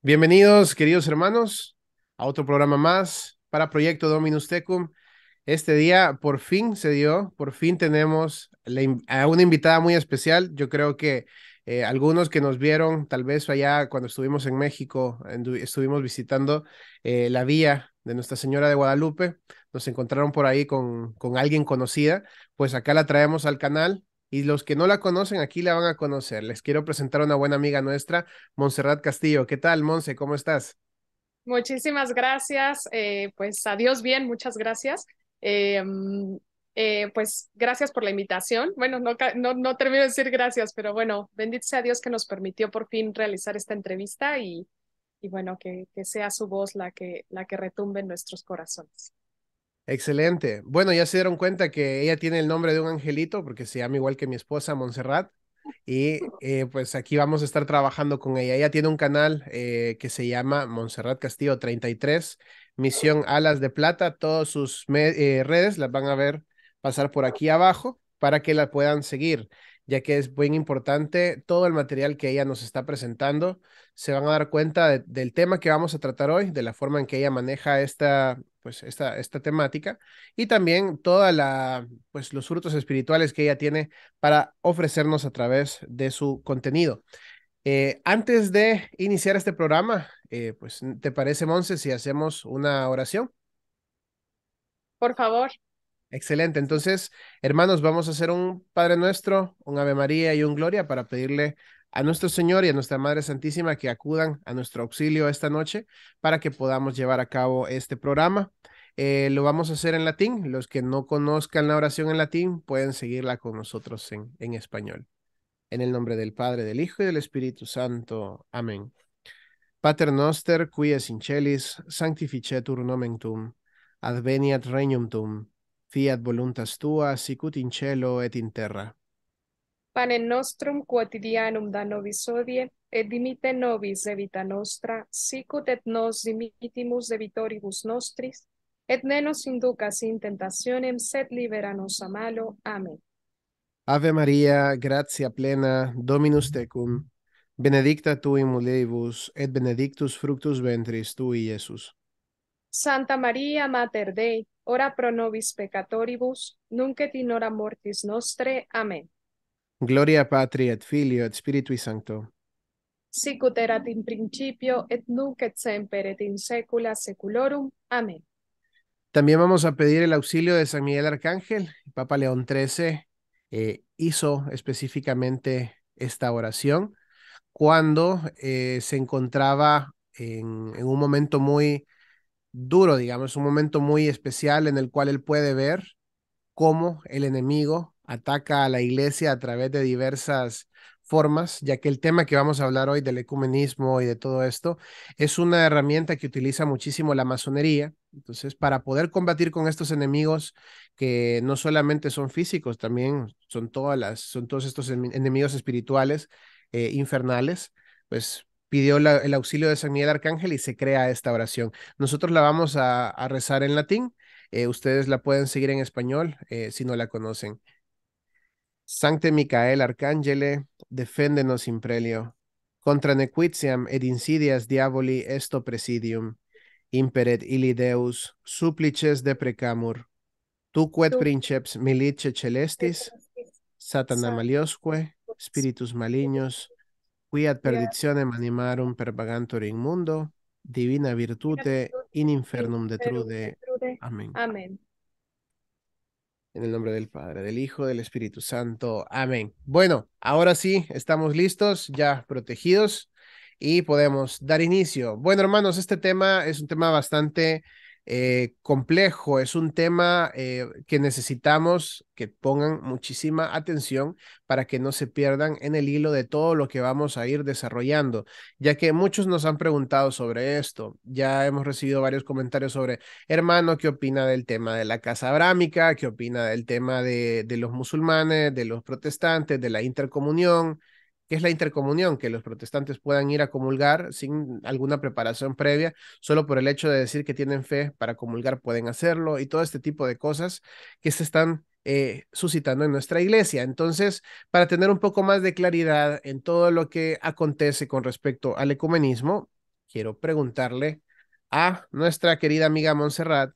Bienvenidos, queridos hermanos, a otro programa más para Proyecto Dominus Tecum. Este día por fin se dio, por fin tenemos a una invitada muy especial. Yo creo que algunos que nos vieron, tal vez allá cuando estuvimos en México, estuvimos visitando la vía de Nuestra Señora de Guadalupe, nos encontraron por ahí con alguien conocida, pues acá la traemos al canal. Y los que no la conocen, aquí la van a conocer. Les quiero presentar a una buena amiga nuestra, Montserrat Castillo. ¿Qué tal, Monse? ¿Cómo estás? Muchísimas gracias. Pues adiós bien, muchas gracias. Pues gracias por la invitación. Bueno, no termino de decir gracias, pero bueno, bendito sea Dios que nos permitió por fin realizar esta entrevista y bueno, que sea su voz la que retumbe en nuestros corazones. Excelente. Bueno, ya se dieron cuenta que ella tiene el nombre de un angelito porque se llama igual que mi esposa, Montserrat. Y pues aquí vamos a estar trabajando con ella. Ella tiene un canal que se llama Montserrat Castillo 33, Misión Alas de Plata. Todas sus redes las van a ver pasar por aquí abajo para que la puedan seguir, ya que es muy importante todo el material que ella nos está presentando. Se van a dar cuenta del tema que vamos a tratar hoy, de la forma en que ella maneja esta temática y también pues los frutos espirituales que ella tiene para ofrecernos a través de su contenido. Antes de iniciar este programa, pues, ¿te parece, Monse, si hacemos una oración? Por favor. Excelente. Entonces, hermanos, vamos a hacer un Padre Nuestro, un Ave María y un Gloria para pedirle a nuestro Señor y a nuestra Madre Santísima que acudan a nuestro auxilio esta noche para que podamos llevar a cabo este programa. Lo vamos a hacer en latín. Los que no conozcan la oración en latín pueden seguirla con nosotros en español. En el nombre del Padre, del Hijo y del Espíritu Santo. Amén. Pater noster, qui es in celis, sanctificetur nomen tuum, adveniat regnum tuum, fiat voluntas tua, sicut in cielo et in terra. Panem nostrum quotidianum da nobis hodie, et dimitte nobis debita nostra, sicut et nos dimittimus debitoribus nostris, et ne nos inducas in tentationem, sed libera nos a malo. Amén. Ave Maria, gratia plena, Dominus tecum, benedicta tu in mulieribus, et benedictus fructus ventris tui, Iesus. Santa María, Mater Dei, ora pro nobis peccatoribus, nunc et in hora mortis nostre. Amén. Gloria Patri et Filio et Spiritui Sancto. Sicut erat in principio, et nunc et semper et in saecula saeculorum. Amén. También vamos a pedir el auxilio de San Miguel Arcángel. El Papa León XIII hizo específicamente esta oración cuando se encontraba en un momento muy duro, digamos, un momento muy especial en el cual él puede ver cómo el enemigo ataca a la iglesia a través de diversas formas, ya que el tema que vamos a hablar hoy del ecumenismo y de todo esto es una herramienta que utiliza muchísimo la masonería. Entonces, para poder combatir con estos enemigos que no solamente son físicos, también son todos estos enemigos espirituales, infernales, pues pidió el auxilio de San Miguel Arcángel y se crea esta oración. Nosotros la vamos a rezar en latín. Ustedes la pueden seguir en español si no la conocen. Sancte Micael Arcangele, defendenos in prelio. Contra nequitiam ed insidias diaboli esto presidium. Imperet illi Deus, supplices deprecamur. Tu quod Tu princeps milice celestis, Satana maliosque, spiritus malignos, qui ad perditionem animarum pervagantur in mundo, divina virtute in infernum detrude. Amén. Amén. En el nombre del Padre, del Hijo, del Espíritu Santo. Amén. Bueno, ahora sí, estamos listos, ya protegidos y podemos dar inicio. Bueno, hermanos, este tema es un tema bastante complejo, es un tema que necesitamos que pongan muchísima atención para que no se pierdan en el hilo de todo lo que vamos a ir desarrollando, ya que muchos nos han preguntado sobre esto. Ya hemos recibido varios comentarios sobre hermano, ¿qué opina del tema de la casa abrámica? ¿Qué opina del tema de los musulmanes, de los protestantes, de la intercomunión? ¿Qué es la intercomunión? Que los protestantes puedan ir a comulgar sin alguna preparación previa, solo por el hecho de decir que tienen fe para comulgar pueden hacerlo y todo este tipo de cosas que se están suscitando en nuestra iglesia. Entonces, para tener un poco más de claridad en todo lo que acontece con respecto al ecumenismo, quiero preguntarle a nuestra querida amiga Montserrat,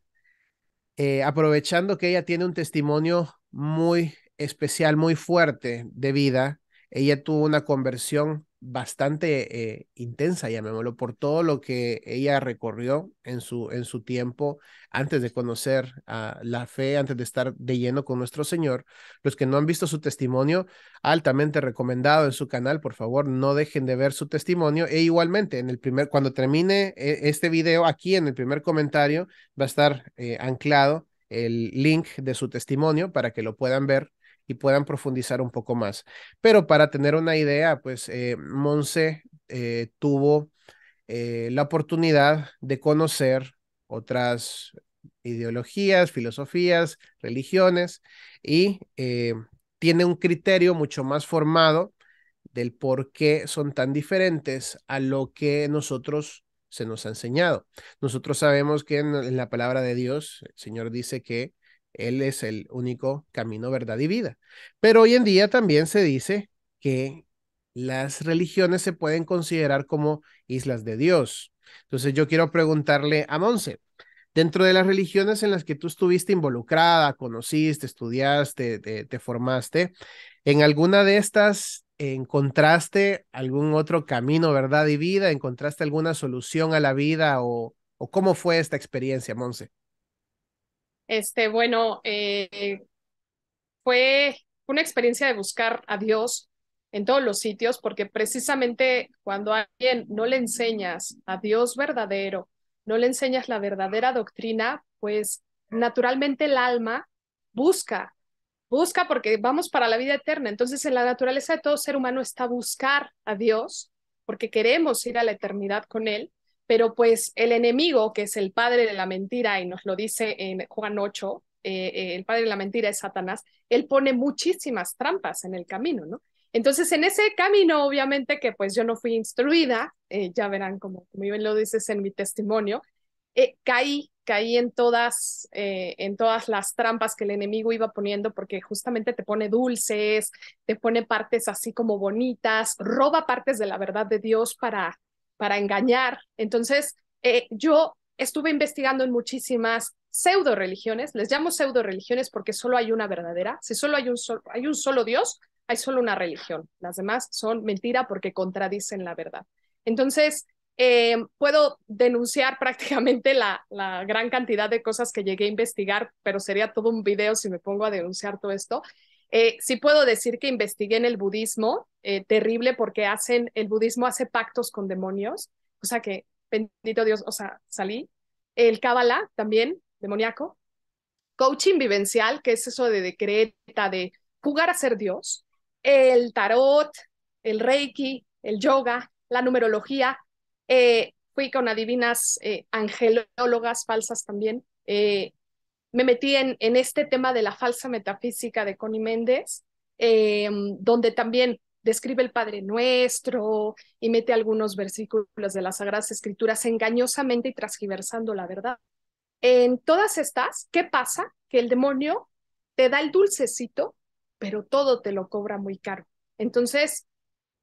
aprovechando que ella tiene un testimonio muy especial, muy fuerte de vida. Ella tuvo una conversión bastante intensa, llamémoslo, por todo lo que ella recorrió en su tiempo antes de conocer la fe, antes de estar de lleno con nuestro Señor. Los que no han visto su testimonio, altamente recomendado en su canal, por favor, no dejen de ver su testimonio. E igualmente, cuando termine este video, aquí en el primer comentario va a estar anclado el link de su testimonio para que lo puedan ver y puedan profundizar un poco más. Pero para tener una idea, pues Monse tuvo la oportunidad de conocer otras ideologías, filosofías, religiones y tiene un criterio mucho más formado del por qué son tan diferentes a lo que nosotros se nos ha enseñado. Nosotros sabemos que en la palabra de Dios, el Señor dice que Él es el único camino, verdad y vida. Pero hoy en día también se dice que las religiones se pueden considerar como islas de Dios. Entonces yo quiero preguntarle a Monse, dentro de las religiones en las que tú estuviste involucrada, conociste, estudiaste, te formaste, ¿en alguna de estas encontraste algún otro camino, verdad y vida? ¿Encontraste alguna solución a la vida o cómo fue esta experiencia, Monse? Bueno, fue una experiencia de buscar a Dios en todos los sitios, porque precisamente cuando a alguien no le enseñas a Dios verdadero, no le enseñas la verdadera doctrina, pues naturalmente el alma busca, busca porque vamos para la vida eterna. Entonces, en la naturaleza de todo ser humano está buscar a Dios, porque queremos ir a la eternidad con Él, pero pues el enemigo, que es el padre de la mentira, y nos lo dice en Juan 8, el padre de la mentira es Satanás, él pone muchísimas trampas en el camino, ¿no? Entonces, en ese camino, obviamente que pues yo no fui instruida, ya verán como bien lo dices en mi testimonio, caí en todas las trampas que el enemigo iba poniendo, porque justamente te pone dulces, te pone partes así como bonitas, roba partes de la verdad de Dios para engañar. Entonces, yo estuve investigando en muchísimas pseudo religiones, les llamo pseudo religiones porque solo hay una verdadera, si solo hay un solo Dios, hay solo una religión, las demás son mentira porque contradicen la verdad. Entonces, puedo denunciar prácticamente la gran cantidad de cosas que llegué a investigar, pero sería todo un video si me pongo a denunciar todo esto. Sí puedo decir que investigué en el budismo, terrible porque el budismo hace pactos con demonios, o sea que, bendito Dios, o sea, salí. El Kabbalah también, demoníaco. Coaching vivencial, que es eso de decreta, de jugar a ser Dios. El tarot, el reiki, el yoga, la numerología. Fui con adivinas angelólogas falsas también. Me metí en este tema de la falsa metafísica de Connie Méndez, donde también describe el Padre Nuestro y mete algunos versículos de las Sagradas Escrituras engañosamente y transgiversando la verdad. En todas estas, ¿qué pasa? Que el demonio te da el dulcecito, pero todo te lo cobra muy caro. Entonces,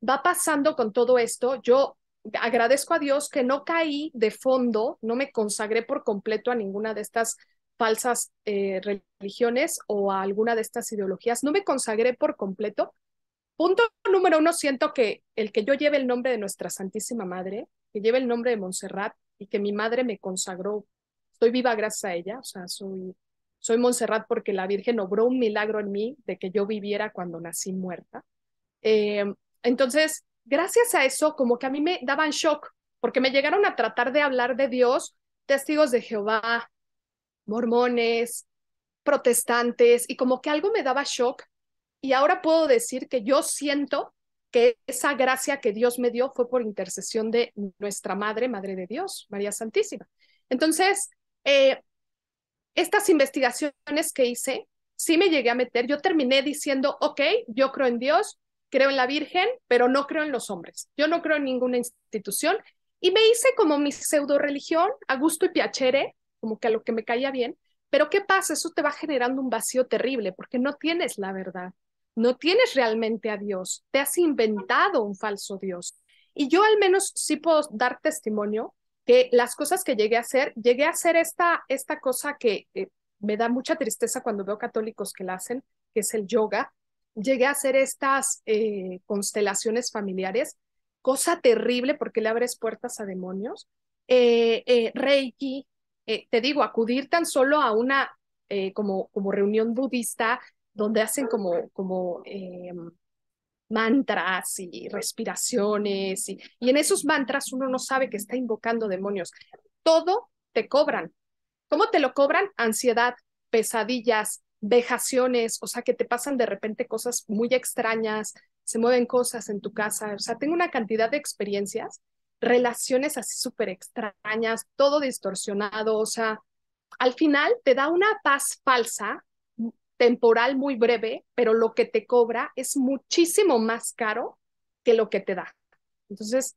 va pasando con todo esto. Yo agradezco a Dios que no caí de fondo, no me consagré por completo a ninguna de estas falsas religiones o a alguna de estas ideologías. No me consagré por completo. Punto número uno, siento que el que yo lleve el nombre de nuestra Santísima Madre, que lleve el nombre de Montserrat y que mi madre me consagró, estoy viva gracias a ella, o sea, soy Montserrat porque la Virgen obró un milagro en mí de que yo viviera cuando nací muerta. Eh, entonces, gracias a eso, como que a mí me daban shock, porque me llegaron a tratar de hablar de Dios, testigos de Jehová, mormones, protestantes, y como que algo me daba shock, y ahora puedo decir que yo siento que esa gracia que Dios me dio fue por intercesión de nuestra Madre, Madre de Dios, María Santísima. Entonces, estas investigaciones que hice, sí me llegué a meter, yo terminé diciendo, ok, yo creo en Dios, creo en la Virgen, pero no creo en los hombres, yo no creo en ninguna institución, y me hice como mi pseudo religión, a gusto y piacere, como que a lo que me caía bien, pero ¿qué pasa? Eso te va generando un vacío terrible, porque no tienes la verdad, no tienes realmente a Dios, te has inventado un falso Dios. Y yo al menos sí puedo dar testimonio que las cosas que llegué a hacer esta cosa que me da mucha tristeza cuando veo católicos que la hacen, que es el yoga. Llegué a hacer estas constelaciones familiares, cosa terrible porque le abres puertas a demonios. Reiki, te digo, acudir tan solo a una como reunión budista donde hacen como mantras y respiraciones y en esos mantras uno no sabe que está invocando demonios. Todo te cobran. ¿Cómo te lo cobran? Ansiedad, pesadillas, vejaciones, o sea, que te pasan de repente cosas muy extrañas, se mueven cosas en tu casa, o sea, tengo una cantidad de experiencias, relaciones así súper extrañas, todo distorsionado, o sea, al final te da una paz falsa, temporal muy breve, pero lo que te cobra es muchísimo más caro que lo que te da. Entonces,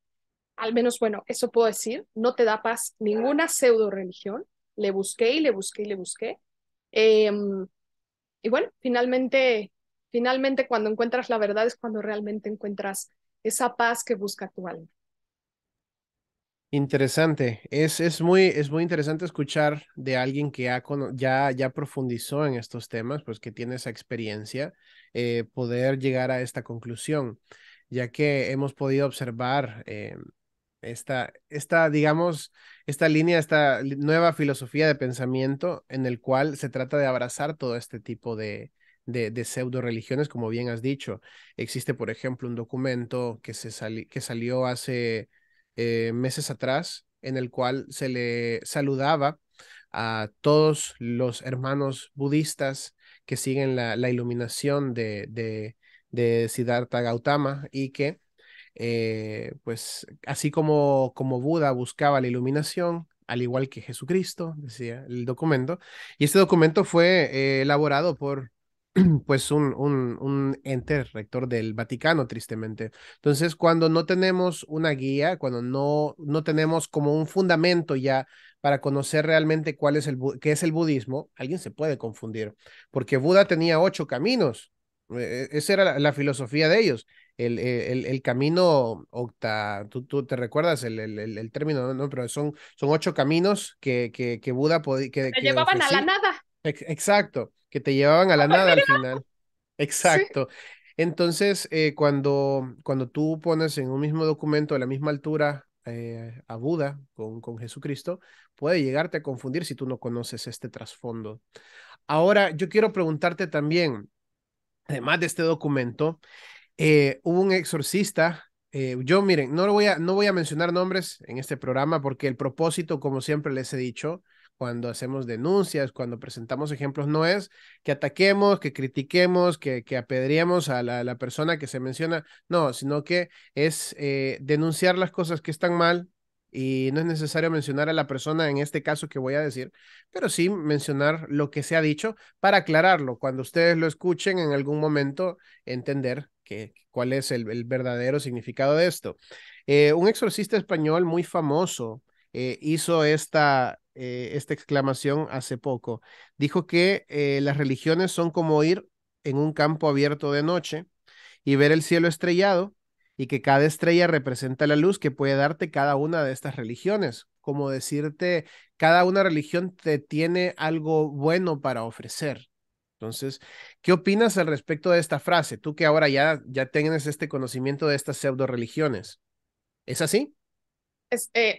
al menos, bueno, eso puedo decir, no te da paz ninguna pseudo religión. Le busqué y le busqué y le busqué. Eh, y bueno, finalmente cuando encuentras la verdad es cuando realmente encuentras esa paz que busca tu alma. Interesante. Es muy interesante escuchar de alguien que ya profundizó en estos temas, pues que tiene esa experiencia, poder llegar a esta conclusión, ya que hemos podido observar digamos, esta nueva filosofía de pensamiento en el cual se trata de abrazar todo este tipo de pseudo religiones, como bien has dicho. Existe, por ejemplo, un documento que salió hace meses atrás, en el cual se le saludaba a todos los hermanos budistas que siguen la iluminación de Siddhartha Gautama y que pues así como Buda buscaba la iluminación, al igual que Jesucristo, decía el documento, y este documento fue elaborado por pues un ente rector del Vaticano, tristemente. Entonces, cuando no tenemos una guía, cuando no tenemos como un fundamento ya para conocer realmente qué es el budismo, alguien se puede confundir, porque Buda tenía 8 caminos. Esa era la filosofía de ellos. El camino tú te recuerdas el término, ¿no? Pero son 8 caminos que Buda Te que llevaban a la ofrecía. nada. Exacto, que te llevaban a la nada al final. Sí. Exacto. Entonces, cuando tú pones en un mismo documento, a la misma altura, a Buda con Jesucristo, puede llegarte a confundir si tú no conoces este trasfondo. Ahora, yo quiero preguntarte también, además de este documento, hubo un exorcista. Yo, miren, no voy a mencionar nombres en este programa porque el propósito, como siempre les he dicho, cuando hacemos denuncias, cuando presentamos ejemplos, no es que ataquemos, que critiquemos, que apedreemos a la persona que se menciona, no, sino que es denunciar las cosas que están mal y no es necesario mencionar a la persona en este caso que voy a decir, pero sí mencionar lo que se ha dicho para aclararlo. Cuando ustedes lo escuchen en algún momento entender cuál es el verdadero significado de esto. Un exorcista español muy famoso hizo esta exclamación hace poco. Dijo que las religiones son como ir en un campo abierto de noche y ver el cielo estrellado y que cada estrella representa la luz que puede darte cada una de estas religiones. Como decirte, cada una religión te tiene algo bueno para ofrecer. Entonces, ¿qué opinas al respecto de esta frase? Tú que ahora ya tienes este conocimiento de estas pseudo religiones. ¿Es así?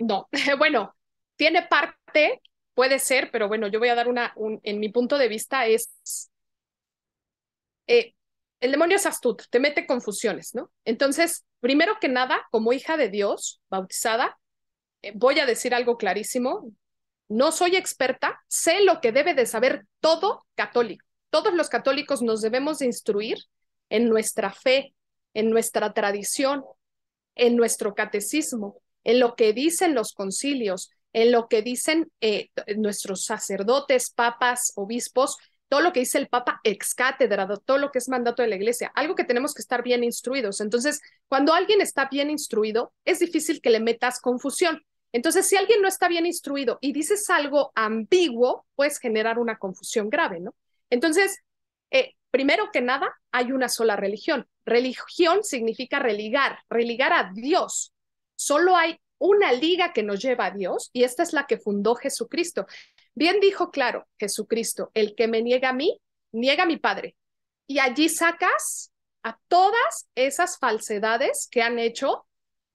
No, bueno, tiene parte, puede ser, pero bueno, yo voy a dar en mi punto de vista eh, el demonio es astuto, te mete confusiones, ¿no? Entonces, primero que nada, como hija de Dios, bautizada, voy a decir algo clarísimo, no soy experta, sé lo que debe de saber todo católico. Todos los católicos nos debemos de instruir en nuestra fe, en nuestra tradición, en nuestro catecismo, en lo que dicen los concilios, en lo que dicen nuestros sacerdotes, papas, obispos, todo lo que dice el Papa ex cátedra, todo lo que es mandato de la Iglesia, algo que tenemos que estar bien instruidos. Entonces, cuando alguien está bien instruido, es difícil que le metas confusión. Entonces, si alguien no está bien instruido y dices algo ambiguo, puedes generar una confusión grave, ¿no? Entonces, primero que nada, hay una sola religión. Religión significa religar a Dios. Solo hay una liga que nos lleva a Dios y esta es la que fundó Jesucristo. Bien dijo claro Jesucristo, el que me niega a mí, niega a mi Padre. Y allí sacas a todas esas falsedades que han hecho.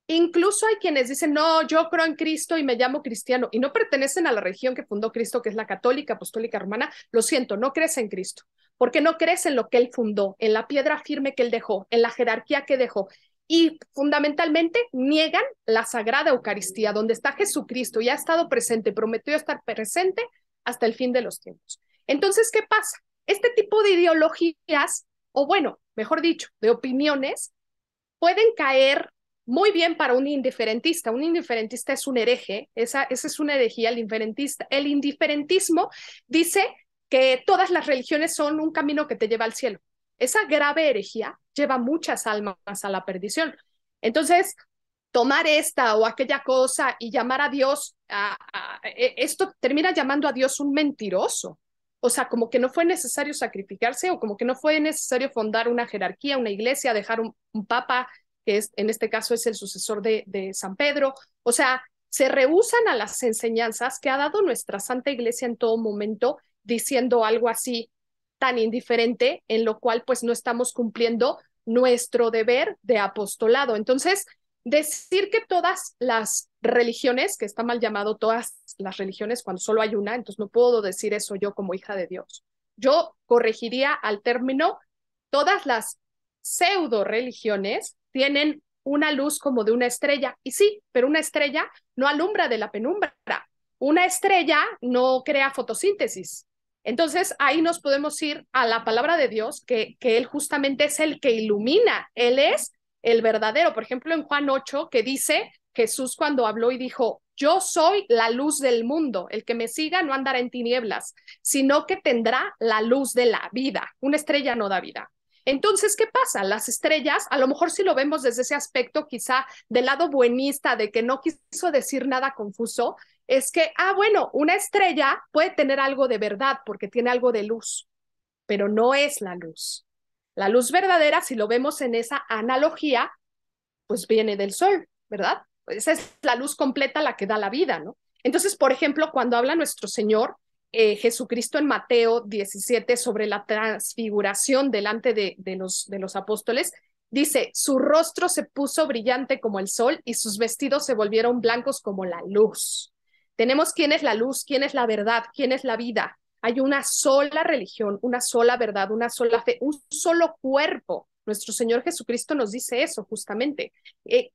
Incluso hay quienes dicen, no, yo creo en Cristo y me llamo cristiano y no pertenecen a la religión que fundó Cristo, que es la católica, apostólica, romana. Lo siento, no crees en Cristo, porque no crees en lo que él fundó, en la piedra firme que él dejó, en la jerarquía que dejó. Y fundamentalmente niegan la Sagrada Eucaristía, donde está Jesucristo y ha estado presente, prometió estar presente hasta el fin de los tiempos. Entonces, ¿qué pasa? Este tipo de ideologías, o bueno, mejor dicho, de opiniones, pueden caer muy bien para un indiferentista. Un indiferentista es un hereje, esa es una herejía, el indiferentista. El indiferentismo dice que todas las religiones son un camino que te lleva al cielo. Esa grave herejía lleva muchas almas a la perdición. Entonces, tomar esta o aquella cosa y llamar a Dios, esto termina llamando a Dios un mentiroso. O sea, como que no fue necesario sacrificarse o como que no fue necesario fundar una jerarquía, una iglesia, dejar un papa, que es, en este caso es el sucesor de San Pedro. O sea, se rehúsan a las enseñanzas que ha dado nuestra Santa Iglesia en todo momento, diciendo algo así tan indiferente, en lo cual pues no estamos cumpliendo nuestro deber de apostolado. Entonces, decir que todas las religiones, que está mal llamado todas las religiones cuando solo hay una, entonces no puedo decir eso yo como hija de Dios. Yo corregiría al término, todas las pseudo religiones tienen una luz como de una estrella, y sí, pero una estrella no alumbra de la penumbra. Una estrella no crea fotosíntesis. Entonces ahí nos podemos ir a la palabra de Dios, que Él justamente es el que ilumina, Él es el verdadero. Por ejemplo, en Juan 8, que dice Jesús cuando habló y dijo, yo soy la luz del mundo, el que me siga no andará en tinieblas, sino que tendrá la luz de la vida. Una estrella no da vida. Entonces, ¿qué pasa? Las estrellas, a lo mejor si lo vemos desde ese aspecto, quizá del lado buenista, de que no quiso decir nada confuso, es que, bueno, una estrella puede tener algo de verdad porque tiene algo de luz, pero no es la luz. La luz verdadera, si lo vemos en esa analogía, pues viene del sol, ¿verdad? Esa es la luz completa la que da la vida, ¿no? Entonces, por ejemplo, cuando habla nuestro Señor Jesucristo en Mateo 17 sobre la transfiguración delante de los apóstoles, dice, su rostro se puso brillante como el sol y sus vestidos se volvieron blancos como la luz. Tenemos quién es la luz, quién es la verdad, quién es la vida. Hay una sola religión, una sola verdad, una sola fe, un solo cuerpo. Nuestro Señor Jesucristo nos dice eso justamente.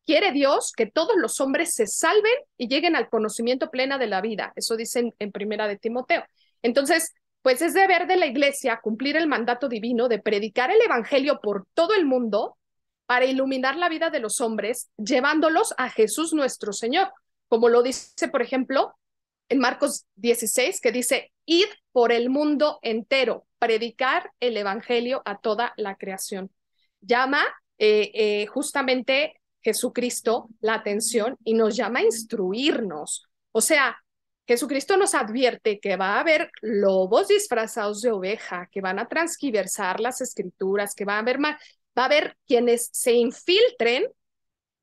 Quiere Dios que todos los hombres se salven y lleguen al conocimiento pleno de la vida. Eso dice en Primera de Timoteo. Entonces, pues es deber de la iglesia cumplir el mandato divino de predicar el evangelio por todo el mundo para iluminar la vida de los hombres, llevándolos a Jesús nuestro Señor. Como lo dice, por ejemplo, en Marcos 16, que dice, id por el mundo entero, predicar el evangelio a toda la creación. Llama justamente Jesucristo la atención y nos llama a instruirnos. O sea, Jesucristo nos advierte que va a haber lobos disfrazados de oveja, que van a transquiversar las escrituras, que va a haber quienes se infiltren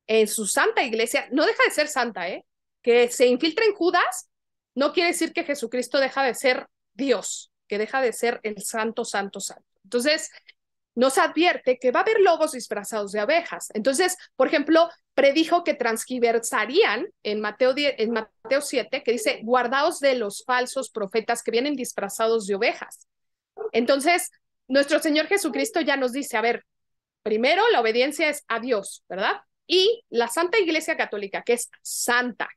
en su santa iglesia. No deja de ser santa, ¿eh? Que se infiltren Judas no quiere decir que Jesucristo deja de ser Dios, que deja de ser el santo, santo, santo. Entonces, nos advierte que va a haber lobos disfrazados de abejas. Entonces, por ejemplo, predijo que transgiversarían en Mateo 7, que dice, guardaos de los falsos profetas que vienen disfrazados de ovejas. Entonces, nuestro Señor Jesucristo ya nos dice, a ver, primero la obediencia es a Dios, ¿verdad? Y la Santa Iglesia Católica, que es santa,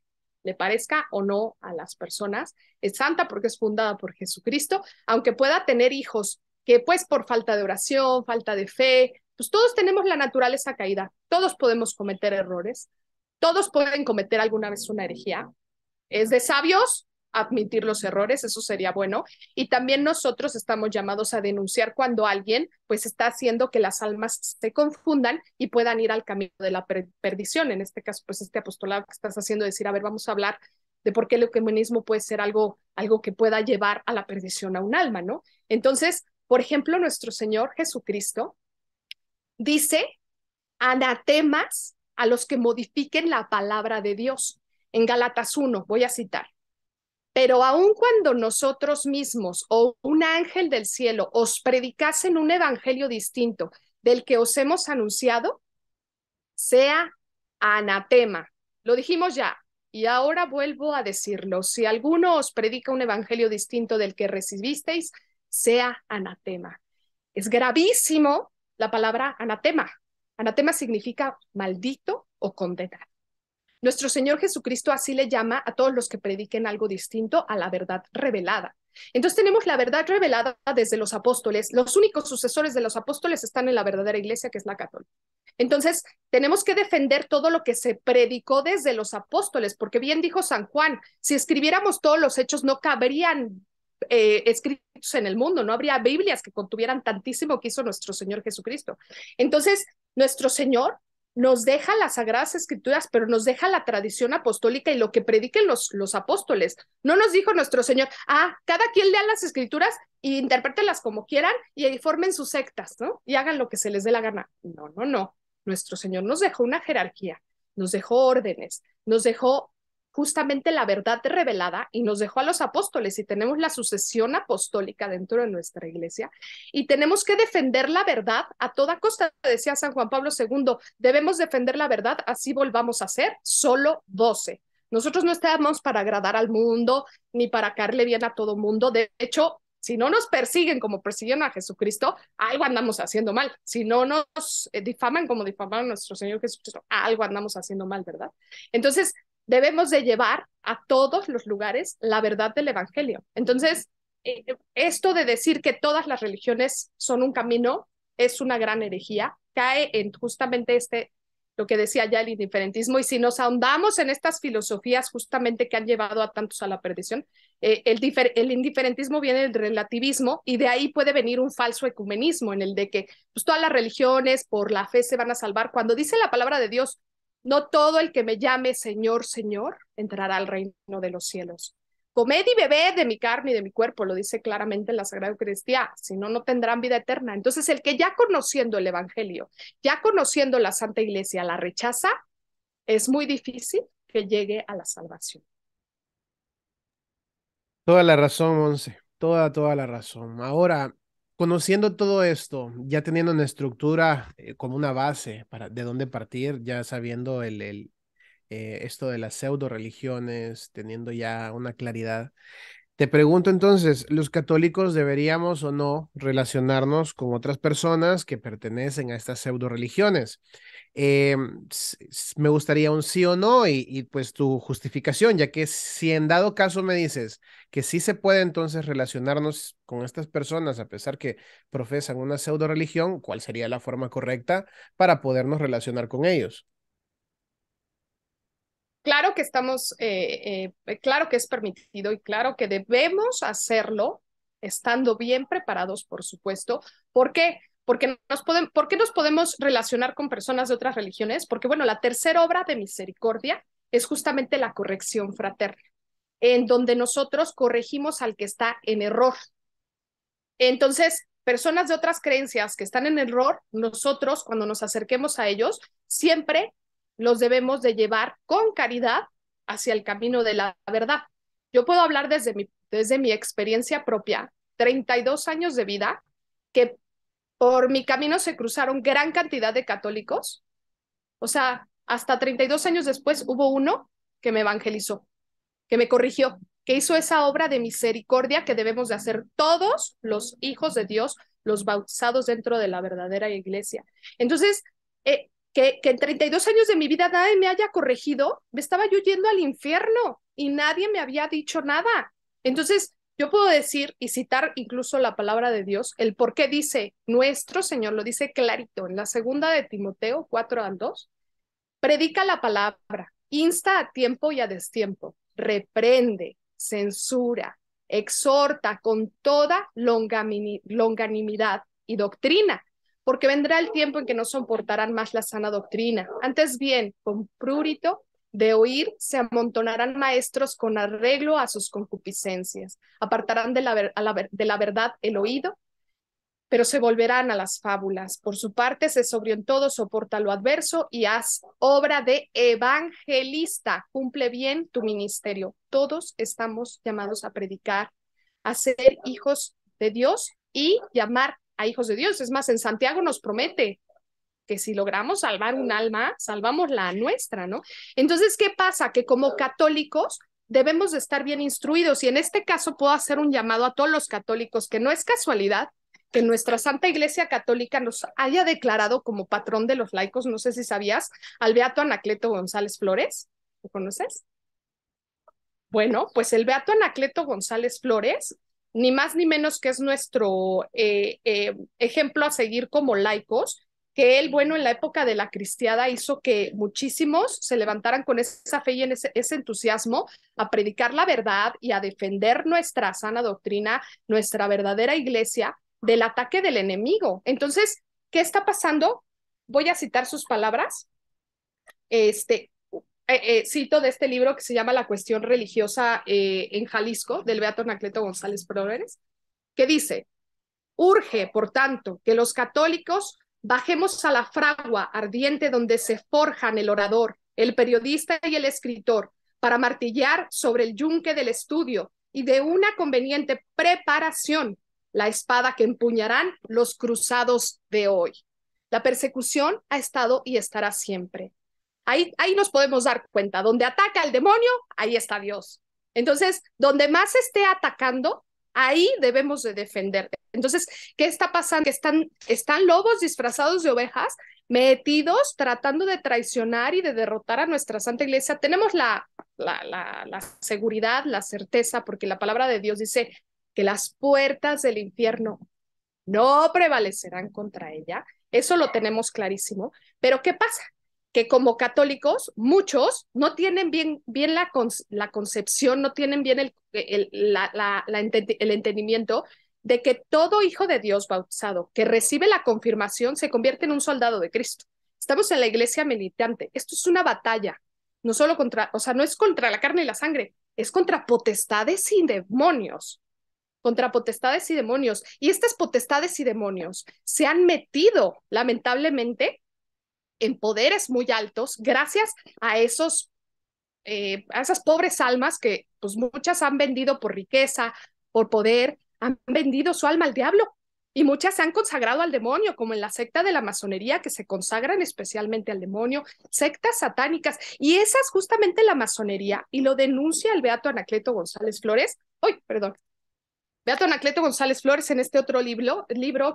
le parezca o no a las personas, es santa porque es fundada por Jesucristo, aunque pueda tener hijos que pues por falta de oración, falta de fe, pues todos tenemos la naturaleza caída, todos podemos cometer errores, todos pueden cometer alguna vez una herejía. Es de sabios admitir los errores, eso sería bueno. Y también nosotros estamos llamados a denunciar cuando alguien pues está haciendo que las almas se confundan y puedan ir al camino de la perdición. En este caso, pues este apostolado que estás haciendo, decir, a ver, vamos a hablar de por qué el ecumenismo puede ser algo que pueda llevar a la perdición a un alma, ¿no? Entonces, por ejemplo, nuestro Señor Jesucristo dice anatemas a los que modifiquen la palabra de Dios. En Gálatas 1, voy a citar. Pero aun cuando nosotros mismos o un ángel del cielo os predicasen un evangelio distinto del que os hemos anunciado, sea anatema. Lo dijimos ya, y ahora vuelvo a decirlo. Si alguno os predica un evangelio distinto del que recibisteis, sea anatema. Es gravísimo la palabra anatema. Anatema significa maldito o condenado. Nuestro Señor Jesucristo así le llama a todos los que prediquen algo distinto a la verdad revelada. Entonces tenemos la verdad revelada desde los apóstoles. Los únicos sucesores de los apóstoles están en la verdadera iglesia, que es la católica. Entonces tenemos que defender todo lo que se predicó desde los apóstoles, porque bien dijo San Juan, si escribiéramos todos los hechos no cabrían escritos en el mundo, no habría Biblias que contuvieran tantísimo que hizo nuestro Señor Jesucristo. Entonces, nuestro Señor nos deja las Sagradas Escrituras, pero nos deja la tradición apostólica y lo que prediquen los apóstoles. No nos dijo nuestro Señor, cada quien lea las Escrituras e interprételas como quieran y ahí formen sus sectas, ¿no? Y hagan lo que se les dé la gana. No, no, no. Nuestro Señor nos dejó una jerarquía, nos dejó órdenes, nos dejó justamente la verdad revelada y nos dejó a los apóstoles y tenemos la sucesión apostólica dentro de nuestra iglesia y tenemos que defender la verdad a toda costa, decía San Juan Pablo II, debemos defender la verdad, así volvamos a ser solo 12. Nosotros no estamos para agradar al mundo ni para caerle bien a todo mundo, de hecho, si no nos persiguen como persiguieron a Jesucristo, algo andamos haciendo mal. Si no nos difaman como difamaron a nuestro Señor Jesucristo, algo andamos haciendo mal, ¿verdad? Entonces, debemos de llevar a todos los lugares la verdad del Evangelio. Entonces, esto de decir que todas las religiones son un camino es una gran herejía, cae en justamente lo que decía ya el indiferentismo, y si nos ahondamos en estas filosofías justamente que han llevado a tantos a la perdición, el indiferentismo viene del relativismo y de ahí puede venir un falso ecumenismo en el de que pues, todas las religiones por la fe se van a salvar. Cuando dice la palabra de Dios, no todo el que me llame Señor, Señor, entrará al reino de los cielos. Comed y bebed de mi carne y de mi cuerpo, lo dice claramente en la Sagrada Eucaristía, si no, no tendrán vida eterna. Entonces, el que ya conociendo el Evangelio, ya conociendo la Santa Iglesia, la rechaza, es muy difícil que llegue a la salvación. Toda la razón, Monse, toda la razón. Ahora, conociendo todo esto, ya teniendo una estructura como una base de dónde partir, ya sabiendo esto de las pseudo religiones, teniendo ya una claridad. Te pregunto entonces, ¿los católicos deberíamos o no relacionarnos con otras personas que pertenecen a estas pseudo religiones? Me gustaría un sí o no y pues tu justificación, ya que si en dado caso me dices que sí se puede entonces relacionarnos con estas personas a pesar que profesan una pseudo religión, ¿cuál sería la forma correcta para podernos relacionar con ellos? Claro que claro que es permitido y claro que debemos hacerlo estando bien preparados, por supuesto. ¿Por qué? ¿Por qué nos podemos relacionar con personas de otras religiones? Porque, bueno, la tercera obra de misericordia es justamente la corrección fraterna, en donde nosotros corregimos al que está en error. Entonces, personas de otras creencias que están en error, nosotros cuando nos acerquemos a ellos, siempre los debemos de llevar con caridad hacia el camino de la verdad. Yo puedo hablar desde mi experiencia propia, 32 años de vida, que por mi camino se cruzaron gran cantidad de católicos. O sea, hasta 32 años después hubo uno que me evangelizó, que me corrigió, que hizo esa obra de misericordia que debemos de hacer todos los hijos de Dios, los bautizados dentro de la verdadera iglesia. Entonces, que en 32 años de mi vida nadie me haya corregido, me estaba yo yendo al infierno y nadie me había dicho nada. Entonces, yo puedo decir y citar incluso la palabra de Dios, el por qué dice nuestro Señor, lo dice clarito en la segunda de Timoteo 4:2, predica la palabra, insta a tiempo y a destiempo, reprende, censura, exhorta con toda longanimidad y doctrina, porque vendrá el tiempo en que no soportarán más la sana doctrina. Antes bien, con prurito de oír, se amontonarán maestros con arreglo a sus concupiscencias, apartarán de la verdad el oído pero se volverán a las fábulas. Por su parte, sé sobrio en todo, soporta lo adverso y haz obra de evangelista. Cumple bien tu ministerio. Todos estamos llamados a predicar, a ser hijos de Dios y llamar a hijos de Dios. Es más, en Santiago nos promete que si logramos salvar un alma, salvamos la nuestra, ¿no? Entonces, ¿qué pasa? Que como católicos debemos de estar bien instruidos y en este caso puedo hacer un llamado a todos los católicos, que no es casualidad que nuestra Santa Iglesia Católica nos haya declarado como patrón de los laicos, no sé si sabías, al Beato Anacleto González Flores, ¿lo conoces? Bueno, pues el Beato Anacleto González Flores, ni más ni menos que es nuestro ejemplo a seguir como laicos, que él, bueno, en la época de la cristiada hizo que muchísimos se levantaran con esa fe y en ese entusiasmo a predicar la verdad y a defender nuestra sana doctrina, nuestra verdadera iglesia del ataque del enemigo. Entonces, ¿qué está pasando? Voy a citar sus palabras. Cito de este libro que se llama La cuestión religiosa en Jalisco, del Beato Anacleto González Flores, que dice: urge, por tanto, que los católicos bajemos a la fragua ardiente donde se forjan el orador, el periodista y el escritor, para martillar sobre el yunque del estudio y de una conveniente preparación la espada que empuñarán los cruzados de hoy. La persecución ha estado y estará siempre. Ahí nos podemos dar cuenta, donde ataca el demonio, ahí está Dios. Entonces, donde más esté atacando, ahí debemos de defender. Entonces, ¿qué está pasando? Que están lobos disfrazados de ovejas, metidos, tratando de traicionar y de derrotar a nuestra Santa Iglesia. Tenemos la seguridad, la certeza, porque la palabra de Dios dice que las puertas del infierno no prevalecerán contra ella. Eso lo tenemos clarísimo. Pero ¿qué pasa? Que como católicos, muchos no tienen bien la concepción, no tienen bien el entendimiento de que todo hijo de Dios bautizado que recibe la confirmación se convierte en un soldado de Cristo. Estamos en la iglesia militante. Esto es una batalla, no solo contra, o sea, no es contra la carne y la sangre, es contra potestades y demonios. Contra potestades y demonios. Y estas potestades y demonios se han metido, lamentablemente, en poderes muy altos gracias a a esas pobres almas que pues muchas han vendido por riqueza, por poder, han vendido su alma al diablo y muchas se han consagrado al demonio, como en la secta de la masonería, que se consagran especialmente al demonio, sectas satánicas, y esa es justamente la masonería, y lo denuncia el Beato Anacleto González Flores. Perdón, Beato Anacleto González Flores en este otro libro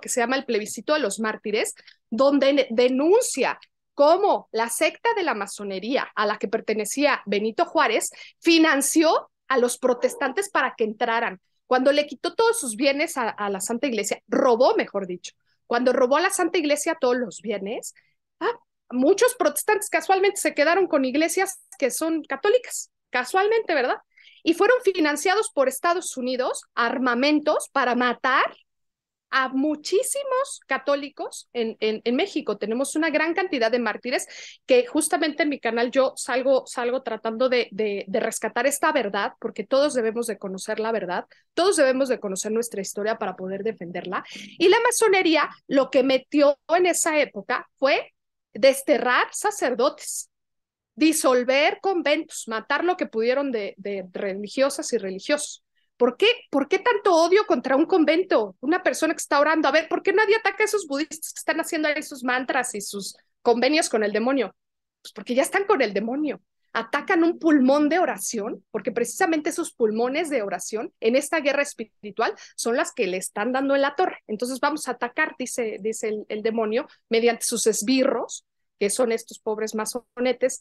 que se llama El plebiscito de los mártires, donde denuncia cómo la secta de la masonería a la que pertenecía Benito Juárez financió a los protestantes para que entraran. Cuando le quitó todos sus bienes a la Santa Iglesia, robó, mejor dicho, cuando robó a la Santa Iglesia todos los bienes, muchos protestantes casualmente se quedaron con iglesias que son católicas, casualmente, ¿verdad? Y fueron financiados por Estados Unidos armamentos para matar a muchísimos católicos en México. Tenemos una gran cantidad de mártires que justamente en mi canal yo salgo tratando de rescatar esta verdad, porque todos debemos de conocer la verdad, todos debemos de conocer nuestra historia para poder defenderla. Y la masonería lo que metió en esa época fue desterrar sacerdotes, disolver conventos, matar lo que pudieron de religiosas y religiosos. ¿Por qué tanto odio contra un convento? Una persona que está orando. A ver, ¿por qué nadie ataca a esos budistas que están haciendo ahí sus mantras y sus convenios con el demonio? Pues porque ya están con el demonio. Atacan un pulmón de oración, porque precisamente esos pulmones de oración en esta guerra espiritual son las que le están dando en la torre. Entonces vamos a atacar, dice el demonio, mediante sus esbirros, que son estos pobres masonetes,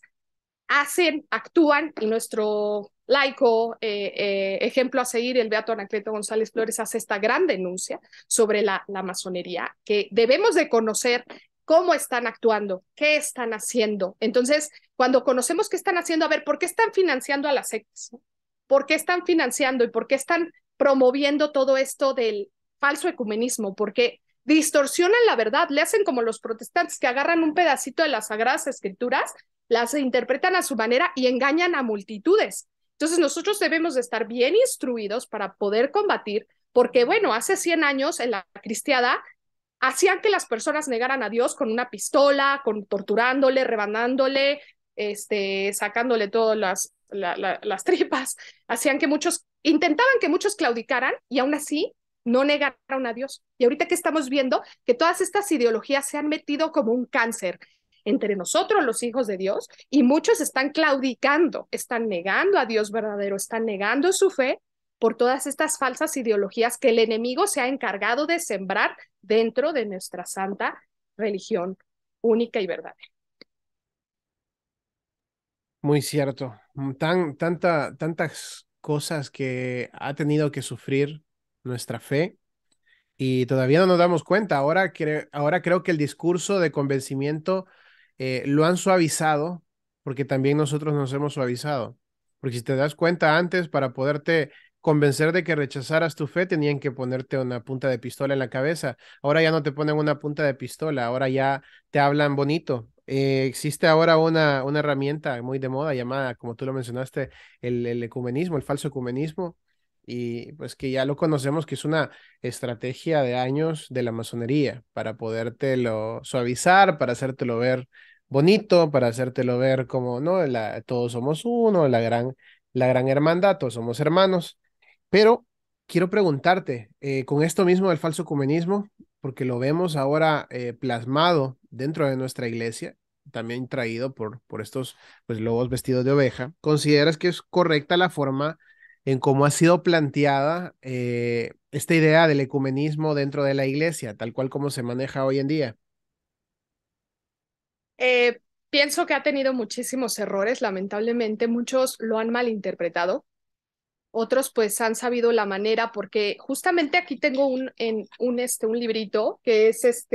actúan, y nuestro laico ejemplo a seguir, el Beato Anacleto González Flores, hace esta gran denuncia sobre la masonería, que debemos de conocer cómo están actuando, qué están haciendo. Entonces, cuando conocemos qué están haciendo, a ver, ¿por qué están financiando a las sectas? ¿Por qué están financiando y por qué están promoviendo todo esto del falso ecumenismo? Porque distorsionan la verdad, le hacen como los protestantes que agarran un pedacito de las Sagradas Escrituras, las interpretan a su manera y engañan a multitudes. Entonces nosotros debemos de estar bien instruidos para poder combatir, porque bueno, hace 100 años en la cristiada hacían que las personas negaran a Dios con una pistola, torturándole, rebanándole, sacándole todas las tripas, hacían que muchos, intentaban que muchos claudicaran y aún así no negaron a Dios. Y ahorita que estamos viendo que todas estas ideologías se han metido como un cáncer entre nosotros, los hijos de Dios, y muchos están claudicando, están negando a Dios verdadero, están negando su fe por todas estas falsas ideologías que el enemigo se ha encargado de sembrar dentro de nuestra santa religión única y verdadera. Muy cierto. Tantas cosas que ha tenido que sufrir nuestra fe y todavía no nos damos cuenta. Ahora creo que el discurso de convencimiento lo han suavizado porque también nosotros nos hemos suavizado. Porque si te das cuenta antes, para poderte convencer de que rechazaras tu fe, tenían que ponerte una punta de pistola en la cabeza. Ahora ya no te ponen una punta de pistola, ahora ya te hablan bonito. Existe ahora una herramienta muy de moda llamada, como tú lo mencionaste, el ecumenismo, el falso ecumenismo, y pues que ya lo conocemos que es una estrategia de años de la masonería para podértelo suavizar, para hacértelo ver bonito, para hacértelo ver como, ¿no? Todos somos uno, la gran hermandad, todos somos hermanos. Pero quiero preguntarte, con esto mismo del falso ecumenismo, porque lo vemos ahora plasmado dentro de nuestra iglesia, también traído por estos pues, lobos vestidos de oveja, ¿consideras que es correcta la forma en cómo ha sido planteada esta idea del ecumenismo dentro de la iglesia, tal cual como se maneja hoy en día? Eh, Pienso que ha tenido muchísimos errores, lamentablemente muchos lo han malinterpretado, otros pues han sabido la manera, porque justamente aquí tengo un librito que es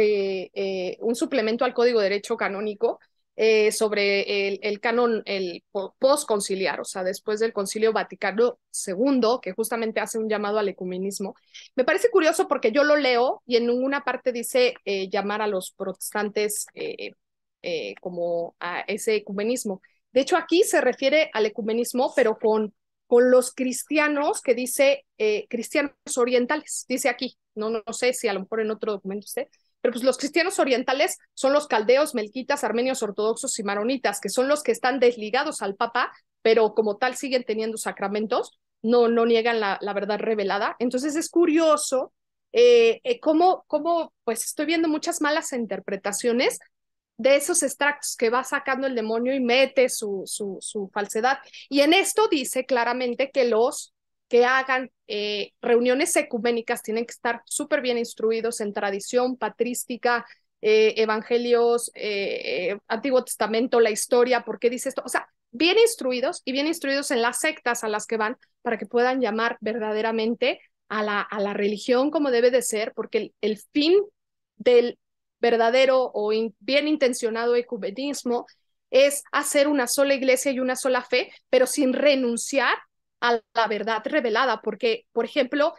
un suplemento al Código de Derecho Canónico sobre el canon, post-conciliar, o sea, después del Concilio Vaticano II, que justamente hace un llamado al ecumenismo. Me parece curioso porque yo lo leo y en una parte dice llamar a los protestantes como a ese ecumenismo. De hecho, aquí se refiere al ecumenismo, pero con los cristianos que dice cristianos orientales, dice aquí, no sé si a lo mejor en otro documento esté, pero pues los cristianos orientales son los caldeos, melquitas, armenios, ortodoxos y maronitas, que son los que están desligados al Papa, pero como tal siguen teniendo sacramentos, no niegan la verdad revelada. Entonces es curioso cómo pues estoy viendo muchas malas interpretaciones de esos extractos que va sacando el demonio y mete su falsedad. Y en esto dice claramente que los que hagan reuniones ecuménicas tienen que estar súper bien instruidos en tradición patrística, evangelios, Antiguo Testamento, la historia, ¿por qué dice esto? O sea, bien instruidos y bien instruidos en las sectas a las que van para que puedan llamar verdaderamente a la religión como debe de ser, porque el fin del verdadero o bien intencionado ecumenismo es hacer una sola iglesia y una sola fe, pero sin renunciar a la verdad revelada, porque, por ejemplo,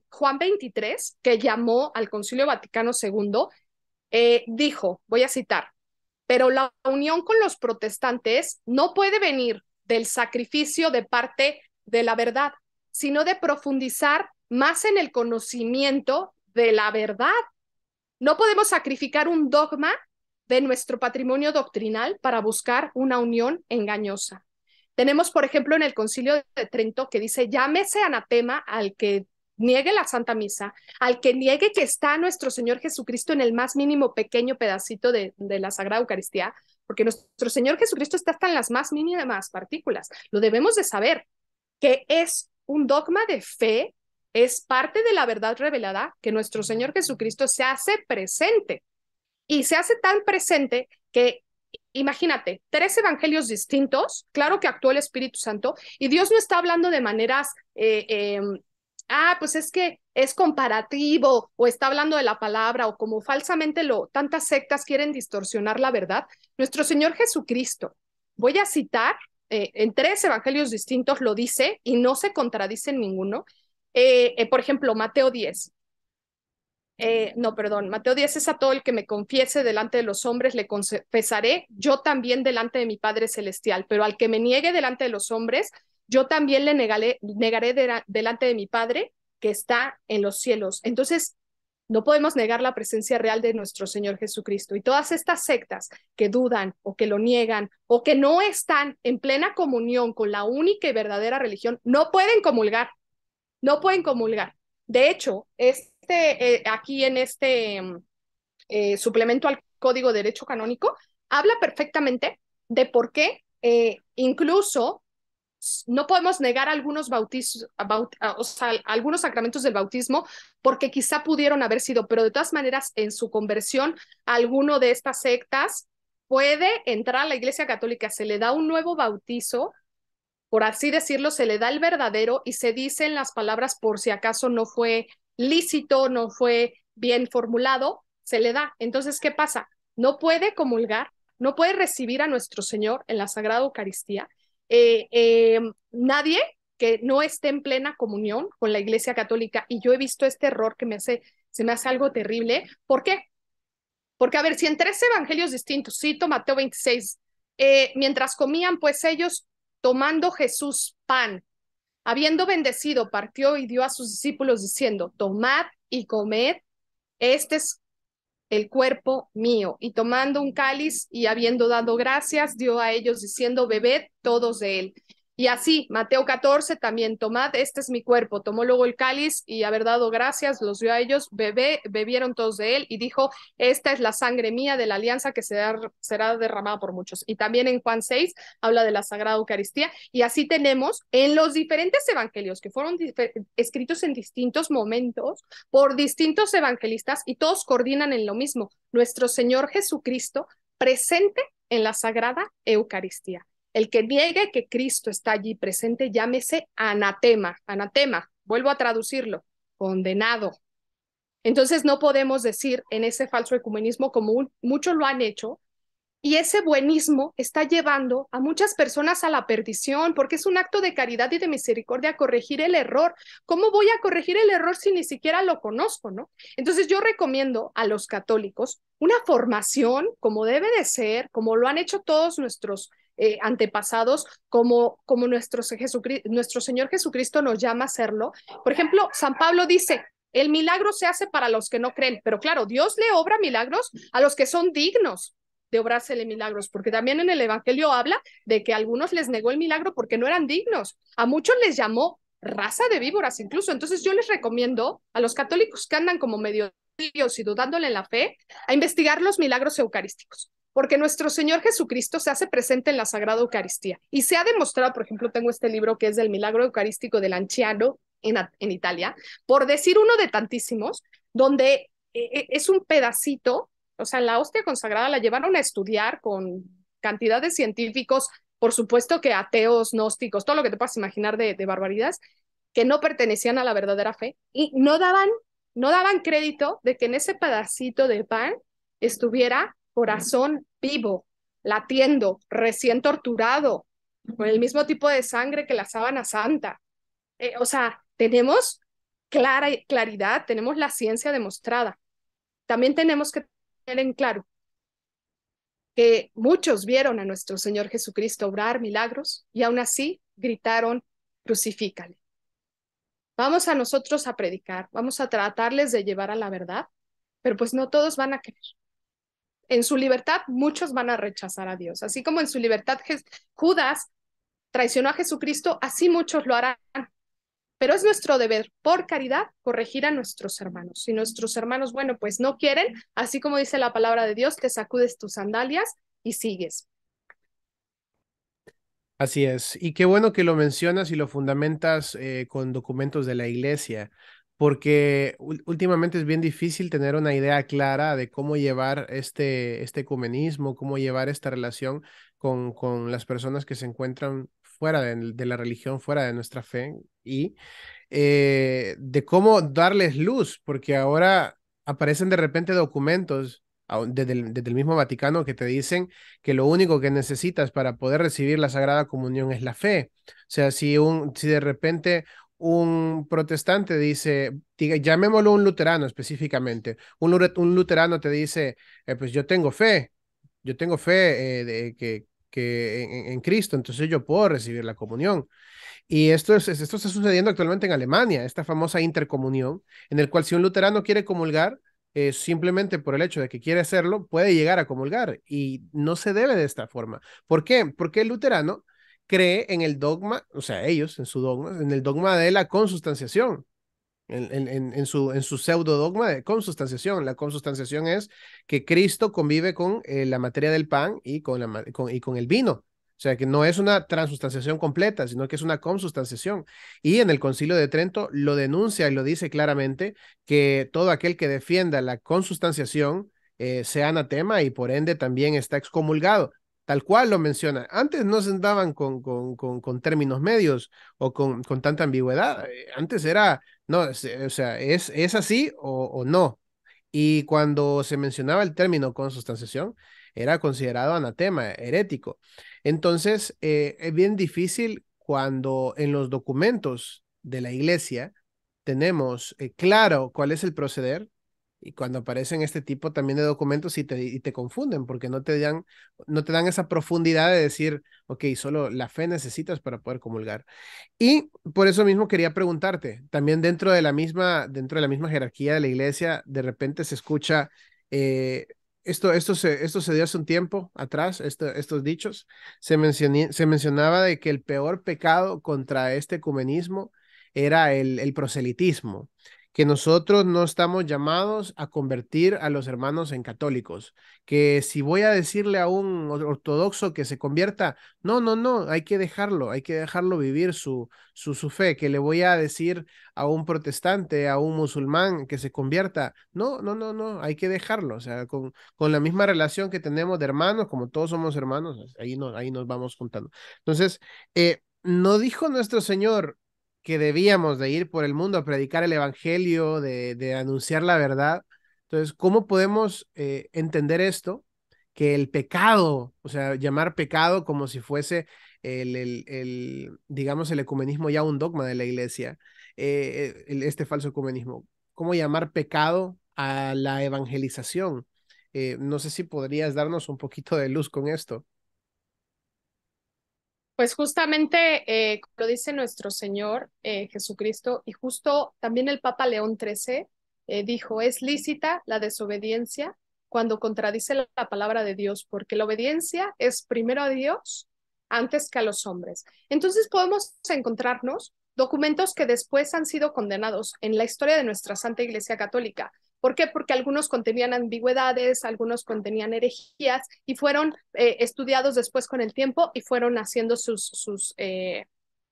Juan 23, que llamó al Concilio Vaticano II, dijo, voy a citar, pero la unión con los protestantes no puede venir del sacrificio de parte de la verdad, sino de profundizar más en el conocimiento de la verdad. No podemos sacrificar un dogma de nuestro patrimonio doctrinal para buscar una unión engañosa. Tenemos, por ejemplo, en el Concilio de Trento que dice, llámese anatema al que niegue la Santa Misa, al que niegue que está nuestro Señor Jesucristo en el más mínimo pequeño pedacito de la Sagrada Eucaristía, porque nuestro Señor Jesucristo está hasta en las más mínimas partículas. Lo debemos de saber, que es un dogma de fe, es parte de la verdad revelada, que nuestro Señor Jesucristo se hace presente y se hace tan presente que, imagínate, 3 evangelios distintos, claro que actuó el Espíritu Santo y Dios no está hablando de maneras, pues es que es comparativo o está hablando de la palabra o como falsamente tantas sectas quieren distorsionar la verdad. Nuestro Señor Jesucristo, voy a citar, en 3 evangelios distintos lo dice y no se contradice en ninguno. Por ejemplo, Mateo 10. No, perdón, Mateo 10 es a todo el que me confiese delante de los hombres, le confesaré yo también delante de mi Padre Celestial, pero al que me niegue delante de los hombres, yo también le negaré delante de mi Padre que está en los cielos. Entonces, No podemos negar la presencia real de nuestro Señor Jesucristo. Y todas estas sectas que dudan o que lo niegan o que no están en plena comunión con la única y verdadera religión, no pueden comulgar, no pueden comulgar. De hecho, aquí en este suplemento al Código de Derecho Canónico, habla perfectamente de por qué incluso no podemos negar algunos o sea, algunos sacramentos del bautismo porque quizá pudieron haber sido, pero de todas maneras en su conversión alguno de estas sectas puede entrar a la Iglesia Católica, se le da un nuevo bautizo, por así decirlo, se le da el verdadero y se dicen las palabras por si acaso no fue lícito, no fue bien formulado, se le da. Entonces, ¿qué pasa? No puede comulgar, no puede recibir a nuestro Señor en la Sagrada Eucaristía. Nadie que no esté en plena comunión con la Iglesia Católica, y yo he visto este error que se me hace algo terrible. ¿Por qué? Porque, a ver, si en 3 evangelios distintos, cito Mateo 26, mientras comían, pues ellos, tomando Jesús pan, habiendo bendecido, partió y dio a sus discípulos diciendo, tomad y comed, este es el cuerpo mío. Y tomando un cáliz y habiendo dado gracias, dio a ellos diciendo, bebed todos de él. Y así, Mateo 14 también, tomad, este es mi cuerpo. Tomó luego el cáliz y haber dado gracias, los dio a ellos, bebieron todos de él y dijo, esta es la sangre mía de la alianza que será derramada por muchos. Y también en Juan 6 habla de la Sagrada Eucaristía. Y así tenemos en los diferentes evangelios que fueron escritos en distintos momentos por distintos evangelistas y todos coordinan en lo mismo. Nuestro Señor Jesucristo presente en la Sagrada Eucaristía. El que niegue que Cristo está allí presente, llámese anatema. Anatema, vuelvo a traducirlo, condenado. Entonces no podemos decir en ese falso ecumenismo como muchos lo han hecho, y ese buenismo está llevando a muchas personas a la perdición, porque es un acto de caridad y de misericordia corregir el error. ¿Cómo voy a corregir el error si ni siquiera lo conozco, no? Entonces yo recomiendo a los católicos una formación como debe de ser, como lo han hecho todos nuestros antepasados, como nuestro Señor Jesucristo nos llama a hacerlo. Por ejemplo, San Pablo dice, el milagro se hace para los que no creen, pero claro, Dios le obra milagros a los que son dignos de obrársele milagros, porque también en el Evangelio habla de que a algunos les negó el milagro porque no eran dignos, a muchos les llamó raza de víboras incluso. Entonces yo les recomiendo a los católicos que andan como medio y dudándole en la fe, a investigar los milagros eucarísticos, porque nuestro Señor Jesucristo se hace presente en la Sagrada Eucaristía y se ha demostrado, por ejemplo, tengo este libro que es del milagro eucarístico del Lanciano en Italia, por decir uno de tantísimos, donde es un pedacito, o sea, la hostia consagrada la llevaron a estudiar con cantidad de científicos, por supuesto que ateos, gnósticos, todo lo que te puedas imaginar de barbaridades, que no pertenecían a la verdadera fe y no daban crédito de que en ese pedacito de pan estuviera corazón vivo, latiendo, recién torturado, con el mismo tipo de sangre que la sábana santa. O sea, tenemos claridad, tenemos la ciencia demostrada. También tenemos que tener en claro que muchos vieron a nuestro Señor Jesucristo obrar milagros y aún así gritaron, crucifícale. Vamos a nosotros a predicar, vamos a tratarles de llevar a la verdad, pero pues no todos van a querer. En su libertad, muchos van a rechazar a Dios. Así como en su libertad Judas traicionó a Jesucristo, así muchos lo harán. Pero es nuestro deber, por caridad, corregir a nuestros hermanos. Si nuestros hermanos, bueno, pues no quieren, así como dice la palabra de Dios, te sacudes tus sandalias y sigues. Así es. Y qué bueno que lo mencionas y lo fundamentas con documentos de la iglesia, porque últimamente es bien difícil tener una idea clara de cómo llevar este ecumenismo, cómo llevar esta relación con las personas que se encuentran fuera de la religión, fuera de nuestra fe, y de cómo darles luz, porque ahora aparecen de repente documentos desde el mismo Vaticano que te dicen que lo único que necesitas para poder recibir la Sagrada Comunión es la fe. O sea, si de repente un protestante llamémoslo un luterano específicamente, un luterano te dice, pues yo tengo fe que en Cristo, entonces yo puedo recibir la comunión. Y esto está sucediendo actualmente en Alemania, esta famosa intercomunión, en el cual si un luterano quiere comulgar, simplemente por el hecho de que quiere hacerlo, puede llegar a comulgar y no se debe de esta forma. ¿Por qué? Porque el luterano cree en el dogma, o sea, ellos en su dogma, en el dogma de la consustanciación. En su pseudo dogma de consustanciación. La consustanciación es que Cristo convive con la materia del pan y y con el vino. O sea, que no es una transustanciación completa, sino que es una consustanciación. Y en el Concilio de Trento lo denuncia y lo dice claramente que todo aquel que defienda la consustanciación sea anatema y por ende también está excomulgado. Tal cual lo menciona. Antes no se andaban con términos medios o con tanta ambigüedad. Antes era, no, o sea, es así o no. Y cuando se mencionaba el término consustanciación, era considerado anatema, herético. Entonces, es bien difícil cuando en los documentos de la iglesia tenemos claro cuál es el proceder y cuando aparecen este tipo también de documentos y te confunden porque no te dan esa profundidad de decir, ok, solo la fe necesitas para poder comulgar. Y por eso mismo quería preguntarte, también dentro de la misma jerarquía de la iglesia, de repente se escucha, esto se dio hace un tiempo atrás, estos dichos, se mencionaba de que el peor pecado contra este ecumenismo era el proselitismo, que nosotros no estamos llamados a convertir a los hermanos en católicos, que si voy a decirle a un ortodoxo que se convierta, no, no, no, hay que dejarlo vivir su fe, que le voy a decir a un protestante, a un musulmán que se convierta. No, no, no, no, hay que dejarlo. O sea, con la misma relación que tenemos de hermanos, como todos somos hermanos, ahí nos vamos juntando. Entonces, no dijo nuestro Señor que debíamos de ir por el mundo a predicar el evangelio, de anunciar la verdad. Entonces, ¿cómo podemos entender esto? Que el pecado, o sea, llamar pecado como si fuese digamos, el ecumenismo ya un dogma de la iglesia, este falso ecumenismo. ¿Cómo llamar pecado a la evangelización? No sé si podrías darnos un poquito de luz con esto. Pues justamente lo dice nuestro Señor Jesucristo y justo también el Papa León XIII dijo, es lícita la desobediencia cuando contradice la palabra de Dios, porque la obediencia es primero a Dios antes que a los hombres. Entonces podemos encontrarnos documentos que después han sido condenados en la historia de nuestra Santa Iglesia Católica. ¿Por qué? Porque algunos contenían ambigüedades, algunos contenían herejías y fueron estudiados después con el tiempo y fueron haciendo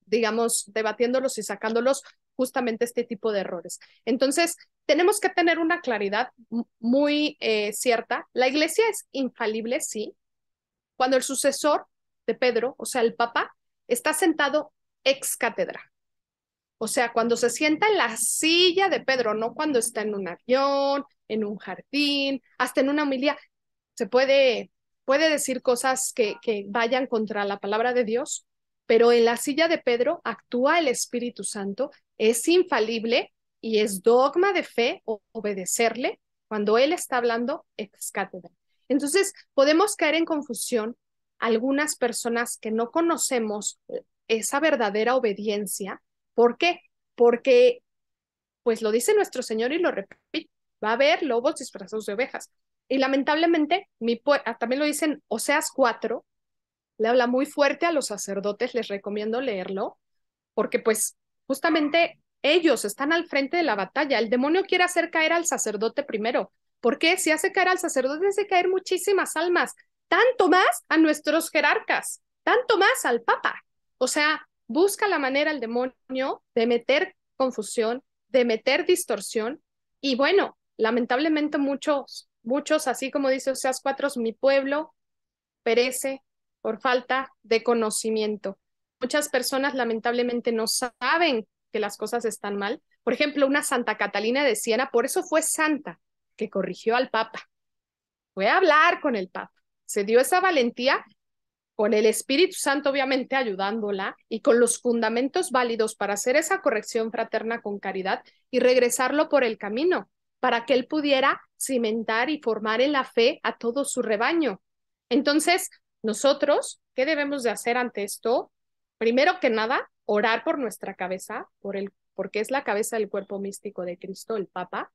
digamos, debatiéndolos y sacándolos justamente este tipo de errores. Entonces, tenemos que tener una claridad muy cierta. La iglesia es infalible, sí, cuando el sucesor de Pedro, o sea, el Papa, está sentado ex cátedra. O sea, cuando se sienta en la silla de Pedro, no cuando está en un avión, en un jardín, hasta en una homilía, se puede decir cosas que vayan contra la palabra de Dios, pero en la silla de Pedro actúa el Espíritu Santo, es infalible y es dogma de fe obedecerle cuando Él está hablando ex cátedra. Entonces, podemos caer en confusión algunas personas que no conocemos esa verdadera obediencia. ¿Por qué? Porque, pues lo dice nuestro Señor y lo repite, va a haber lobos disfrazados de ovejas. Y lamentablemente, también lo dicen Oseas 4, le habla muy fuerte a los sacerdotes, les recomiendo leerlo, porque pues justamente ellos están al frente de la batalla. El demonio quiere hacer caer al sacerdote primero. ¿Por qué? Si hace caer al sacerdote, hace caer muchísimas almas, tanto más a nuestros jerarcas, tanto más al Papa. O sea, busca la manera el demonio de meter confusión, de meter distorsión. Y bueno, lamentablemente muchos, así como dice Oseas 4, mi pueblo perece por falta de conocimiento. Muchas personas lamentablemente no saben que las cosas están mal. Por ejemplo, una Santa Catalina de Siena, por eso fue santa, que corrigió al Papa. Fue a hablar con el Papa. Se dio esa valentía con el Espíritu Santo, obviamente, ayudándola y con los fundamentos válidos para hacer esa corrección fraterna con caridad y regresarlo por el camino, para que él pudiera cimentar y formar en la fe a todo su rebaño. Entonces, nosotros ¿Qué debemos de hacer ante esto? Primero que nada, orar por nuestra cabeza, porque es la cabeza del cuerpo místico de Cristo, el Papa.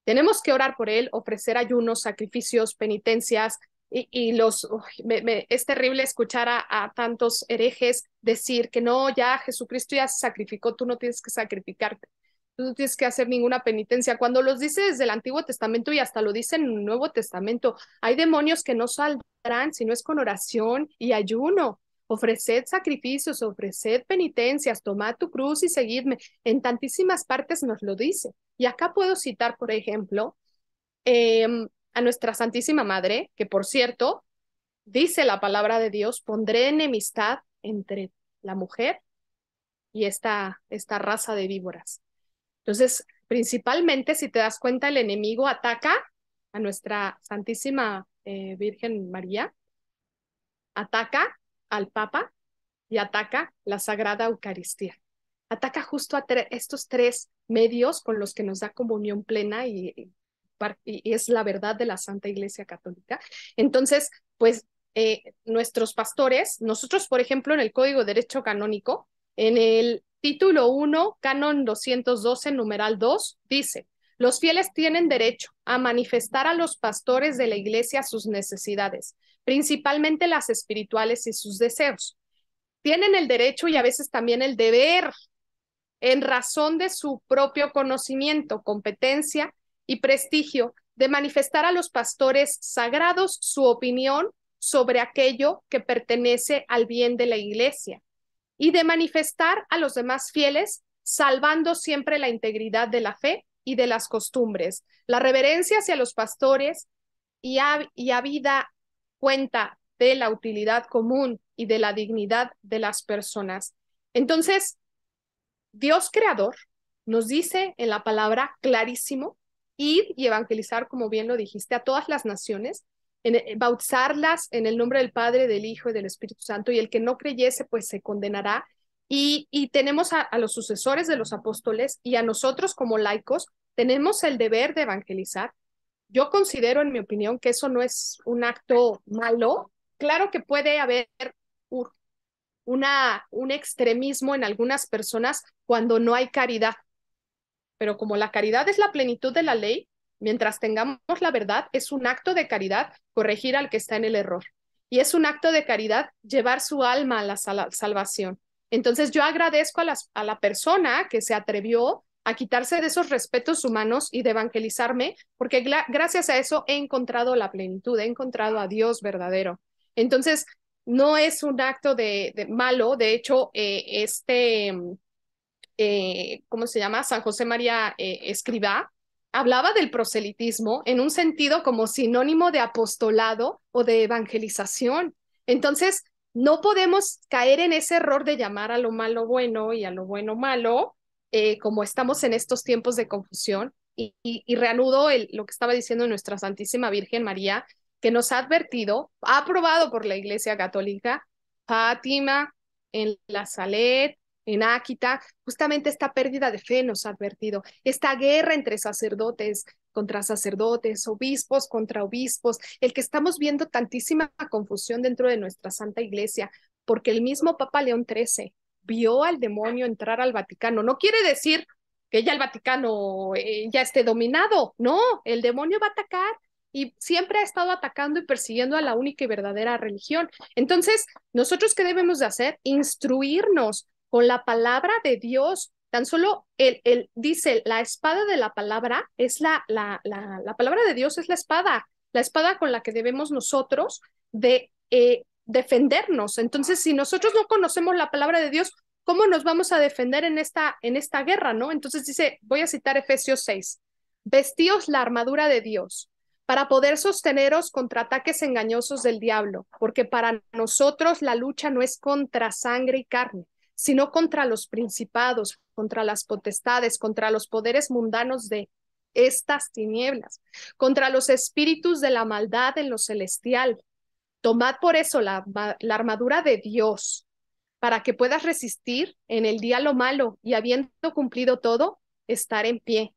Tenemos que orar por él, ofrecer ayunos, sacrificios, penitencias, es terrible escuchar a tantos herejes decir que no, ya Jesucristo ya se sacrificó, tú no tienes que sacrificarte, tú no tienes que hacer ninguna penitencia. Cuando los dice desde el Antiguo Testamento y hasta lo dice en el Nuevo Testamento, hay demonios que no saldrán si no es con oración y ayuno. Ofreced sacrificios, ofreced penitencias, tomad tu cruz y seguidme. En tantísimas partes nos lo dice. Y acá puedo citar, por ejemplo, eh, a nuestra Santísima Madre, que por cierto, dice la palabra de Dios, pondré enemistad entre la mujer y esta raza de víboras. Entonces, principalmente, si te das cuenta, el enemigo ataca a nuestra Santísima Virgen María, ataca al Papa y ataca la Sagrada Eucaristía. Ataca justo a estos tres medios con los que nos da comunión plena y es la verdad de la Santa Iglesia Católica. Entonces, pues nuestros pastores, nosotros, por ejemplo, en el Código de Derecho Canónico, en el título 1, canon 212, numeral 2, dice, los fieles tienen derecho a manifestar a los pastores de la Iglesia sus necesidades, principalmente las espirituales y sus deseos. Tienen el derecho y a veces también el deber, en razón de su propio conocimiento, competencia y prestigio, de manifestar a los pastores sagrados su opinión sobre aquello que pertenece al bien de la Iglesia y de manifestar a los demás fieles, salvando siempre la integridad de la fe y de las costumbres. La reverencia hacia los pastores y habida cuenta de la utilidad común y de la dignidad de las personas. Entonces, Dios creador nos dice en la palabra clarísimo, ir y evangelizar, como bien lo dijiste, a todas las naciones, bautizarlas en el nombre del Padre, del Hijo y del Espíritu Santo, y el que no creyese, pues se condenará. Y tenemos a los sucesores de los apóstoles y a nosotros como laicos, tenemos el deber de evangelizar. Yo considero, en mi opinión, que eso no es un acto malo. Claro que puede haber un extremismo en algunas personas cuando no hay caridad, pero como la caridad es la plenitud de la ley, mientras tengamos la verdad, es un acto de caridad corregir al que está en el error. Y es un acto de caridad llevar su alma a la salvación. Entonces yo agradezco a la persona que se atrevió a quitarse de esos respetos humanos y de evangelizarme, porque gracias a eso he encontrado la plenitud, he encontrado a Dios verdadero. Entonces, no es un acto de malo, de hecho, ¿cómo se llama? San José María Escrivá, hablaba del proselitismo en un sentido como sinónimo de apostolado o de evangelización. Entonces, no podemos caer en ese error de llamar a lo malo bueno y a lo bueno malo, como estamos en estos tiempos de confusión. Y reanudo lo que estaba diciendo nuestra Santísima Virgen María, que nos ha advertido, ha aprobado por la Iglesia Católica, Fátima, en la Salet, en Áquita, justamente esta pérdida de fe nos ha advertido, esta guerra entre sacerdotes, obispos contra obispos, el que estamos viendo tantísima confusión dentro de nuestra Santa Iglesia, porque el mismo Papa León XIII vio al demonio entrar al Vaticano. No quiere decir que ya el Vaticano ya esté dominado, no, el demonio va a atacar y siempre ha estado atacando y persiguiendo a la única y verdadera religión. Entonces, ¿nosotros qué debemos de hacer? Instruirnos con la palabra de Dios. Tan solo dice, la espada de la palabra es la palabra de Dios es la espada con la que debemos nosotros defendernos. Entonces, si nosotros no conocemos la palabra de Dios, ¿cómo nos vamos a defender en esta guerra, no? Entonces dice, voy a citar Efesios 6, vestíos la armadura de Dios para poder sosteneros contra ataques engañosos del diablo, porque para nosotros la lucha no es contra sangre y carne, sino contra los principados, contra las potestades, contra los poderes mundanos de estas tinieblas, contra los espíritus de la maldad en lo celestial. Tomad por eso la armadura de Dios, para que puedas resistir en el día lo malo y habiendo cumplido todo, estar en pie.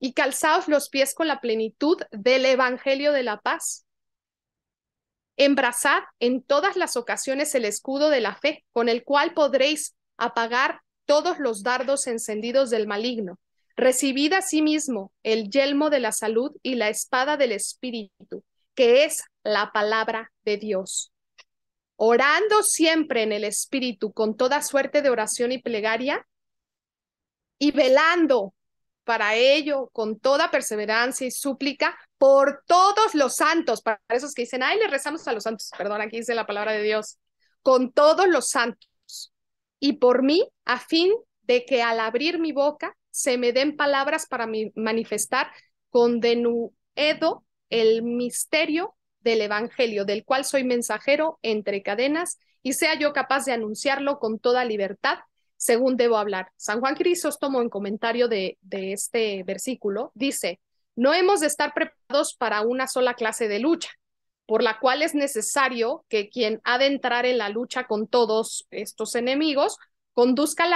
Y calzaos los pies con la plenitud del evangelio de la paz. Embrazad en todas las ocasiones el escudo de la fe, con el cual podréis apagar todos los dardos encendidos del maligno. Recibid asimismo el yelmo de la salud y la espada del Espíritu, que es la palabra de Dios. Orando siempre en el Espíritu con toda suerte de oración y plegaria, y velando para ello con toda perseverancia y súplica por todos los santos, para esos que dicen, ay, le rezamos a los santos, perdón, aquí dice la palabra de Dios, con todos los santos, y por mí, a fin de que al abrir mi boca se me den palabras para manifestar con denuedo el misterio del Evangelio, del cual soy mensajero entre cadenas, y sea yo capaz de anunciarlo con toda libertad según debo hablar. San Juan Crisóstomo, en comentario de este versículo, dice, no hemos de estar preparados para una sola clase de lucha, por la cual es necesario que quien ha de entrar en la lucha con todos estos enemigos, conozca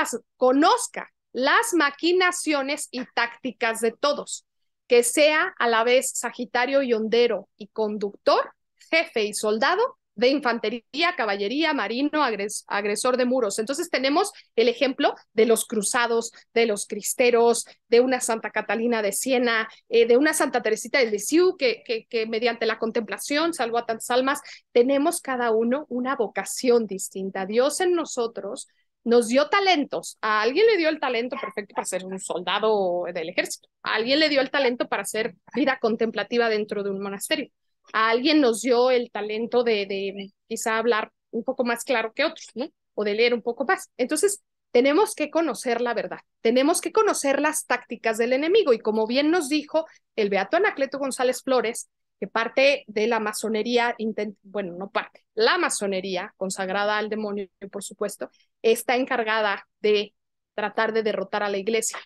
las maquinaciones y tácticas de todos, que sea a la vez sagitario y hondero y conductor, jefe y soldado, de infantería, caballería, marino, agresor de muros. Entonces tenemos el ejemplo de los cruzados, de los cristeros, de una Santa Catalina de Siena, de una Santa Teresita de Lisieux, que mediante la contemplación salvó a tantas almas. Tenemos cada uno una vocación distinta. Dios en nosotros nos dio talentos. A alguien le dio el talento perfecto para ser un soldado del ejército. A alguien le dio el talento para hacer vida contemplativa dentro de un monasterio. A alguien nos dio el talento de quizá hablar un poco más claro que otros, ¿no? O de leer un poco más. Entonces, tenemos que conocer la verdad, tenemos que conocer las tácticas del enemigo y como bien nos dijo el beato Anacleto González Flores, que parte de la masonería, bueno, no parte, la masonería consagrada al demonio, por supuesto, está encargada de tratar de derrotar a la iglesia.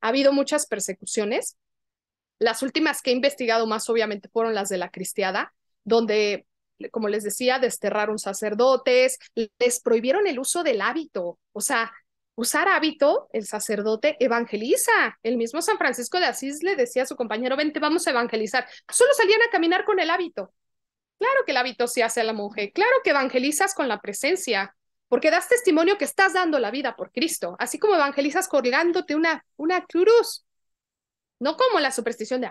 Ha habido muchas persecuciones. Las últimas que he investigado más obviamente fueron las de la cristiada, donde, como les decía, desterraron sacerdotes, les prohibieron el uso del hábito. O sea, usar hábito, el sacerdote evangeliza. El mismo San Francisco de Asís le decía a su compañero, vente, vamos a evangelizar. Solo salían a caminar con el hábito. Claro que el hábito se hace a la monje, claro que evangelizas con la presencia, porque das testimonio que estás dando la vida por Cristo, así como evangelizas colgándote una cruz. No como la superstición de,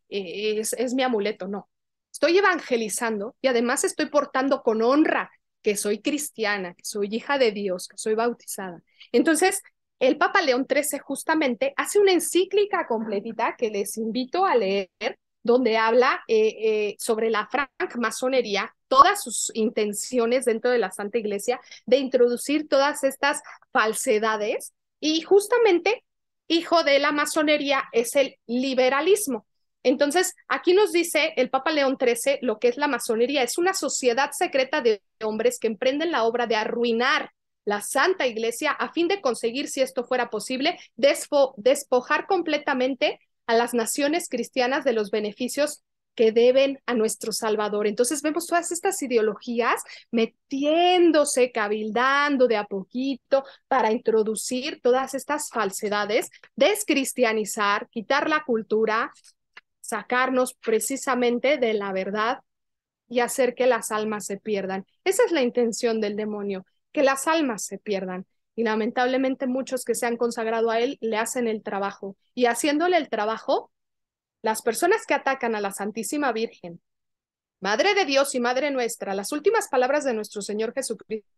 es mi amuleto, no. Estoy evangelizando y además estoy portando con honra que soy cristiana, que soy hija de Dios, que soy bautizada. Entonces, el Papa León XIII justamente hace una encíclica completita que les invito a leer, donde habla sobre la francmasonería, todas sus intenciones dentro de la Santa Iglesia, de introducir todas estas falsedades y justamente hijo de la masonería es el liberalismo. Entonces, aquí nos dice el Papa León XIII lo que es la masonería. Es una sociedad secreta de hombres que emprenden la obra de arruinar la Santa Iglesia a fin de conseguir, si esto fuera posible, despojar completamente a las naciones cristianas de los beneficios que deben a nuestro Salvador. Entonces vemos todas estas ideologías metiéndose, cabildando de a poquito para introducir todas estas falsedades, descristianizar, quitar la cultura, sacarnos precisamente de la verdad y hacer que las almas se pierdan. Esa es la intención del demonio, que las almas se pierdan. Y lamentablemente muchos que se han consagrado a él le hacen el trabajo. Y haciéndole el trabajo, las personas que atacan a la Santísima Virgen, Madre de Dios y Madre nuestra, las últimas palabras de nuestro Señor Jesucristo,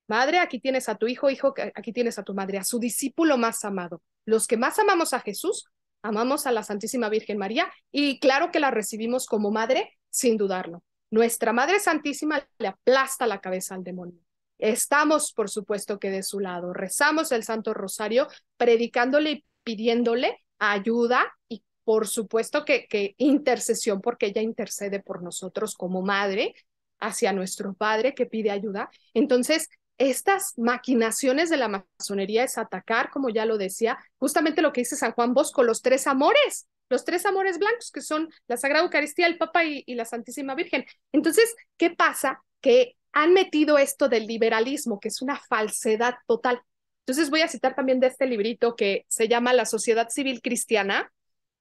Madre, aquí tienes a tu hijo, hijo, aquí tienes a tu madre, a su discípulo más amado. Los que más amamos a Jesús, amamos a la Santísima Virgen María y claro que la recibimos como madre sin dudarlo. Nuestra Madre Santísima le aplasta la cabeza al demonio. Estamos, por supuesto, que de su lado. Rezamos el Santo Rosario, predicándole y pidiéndole ayuda y por supuesto que intercesión, porque ella intercede por nosotros como madre hacia nuestro Padre que pide ayuda. Entonces, estas maquinaciones de la masonería es atacar, como ya lo decía, justamente lo que dice San Juan Bosco, los tres amores blancos, que son la Sagrada Eucaristía, el Papa y la Santísima Virgen. Entonces, ¿qué pasa? Que han metido esto del liberalismo, que es una falsedad total. Entonces voy a citar también de este librito que se llama La Sociedad Civil Cristiana,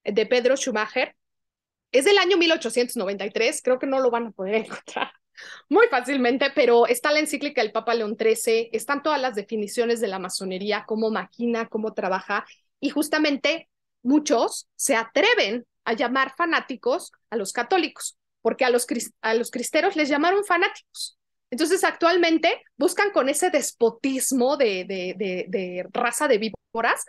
de Pedro Schumacher. Es del año 1893, creo que no lo van a poder encontrar Muy fácilmente, pero está la encíclica del Papa León XIII, están todas las definiciones de la masonería, cómo maquina, cómo trabaja, y justamente muchos se atreven a llamar fanáticos a los católicos, porque a los cristeros les llamaron fanáticos. Entonces, actualmente buscan con ese despotismo de raza de víboras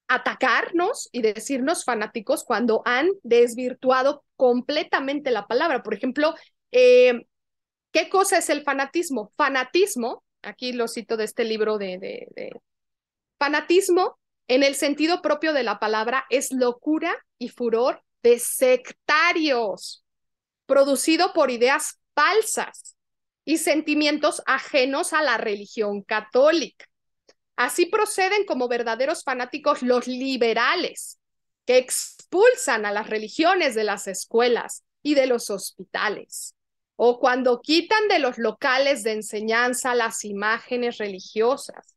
atacarnos y decirnos fanáticos cuando han desvirtuado completamente la palabra. Por ejemplo, ¿qué cosa es el fanatismo? Fanatismo, aquí lo cito de este libro fanatismo, en el sentido propio de la palabra, es locura y furor de sectarios, producido por ideas falsas y sentimientos ajenos a la religión católica. Así proceden como verdaderos fanáticos los liberales, que expulsan a las religiones de las escuelas y de los hospitales, o cuando quitan de los locales de enseñanza las imágenes religiosas.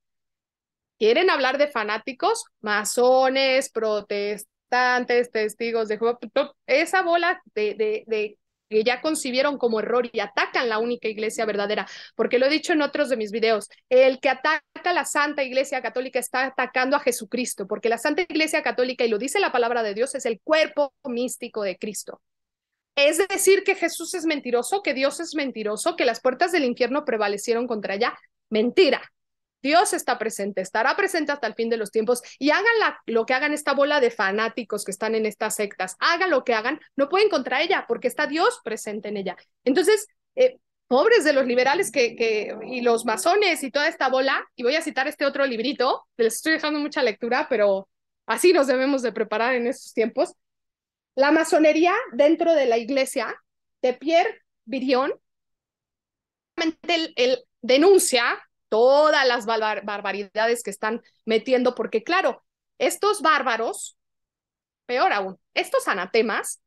¿Quieren hablar de fanáticos? Masones, protestantes, testigos de Jehová, esa bola que ya concibieron como error y atacan la única iglesia verdadera, porque lo he dicho en otros de mis videos, el que ataca a la Santa Iglesia Católica está atacando a Jesucristo, porque la Santa Iglesia Católica, y lo dice la palabra de Dios, es el cuerpo místico de Cristo. Es decir, que Jesús es mentiroso, que Dios es mentiroso, que las puertas del infierno prevalecieron contra ella. Mentira. Dios está presente, estará presente hasta el fin de los tiempos y hagan lo que hagan esta bola de fanáticos que están en estas sectas, hagan lo que hagan, no pueden contra ella porque está Dios presente en ella. Entonces, pobres de los liberales y los masones y toda esta bola, y voy a citar este otro librito, les estoy dejando mucha lectura, pero así nos debemos de preparar en estos tiempos. La masonería dentro de la iglesia de Pierre Virion, él denuncia todas las barbaridades que están metiendo, porque claro, estos bárbaros, peor aún, estos anatemas,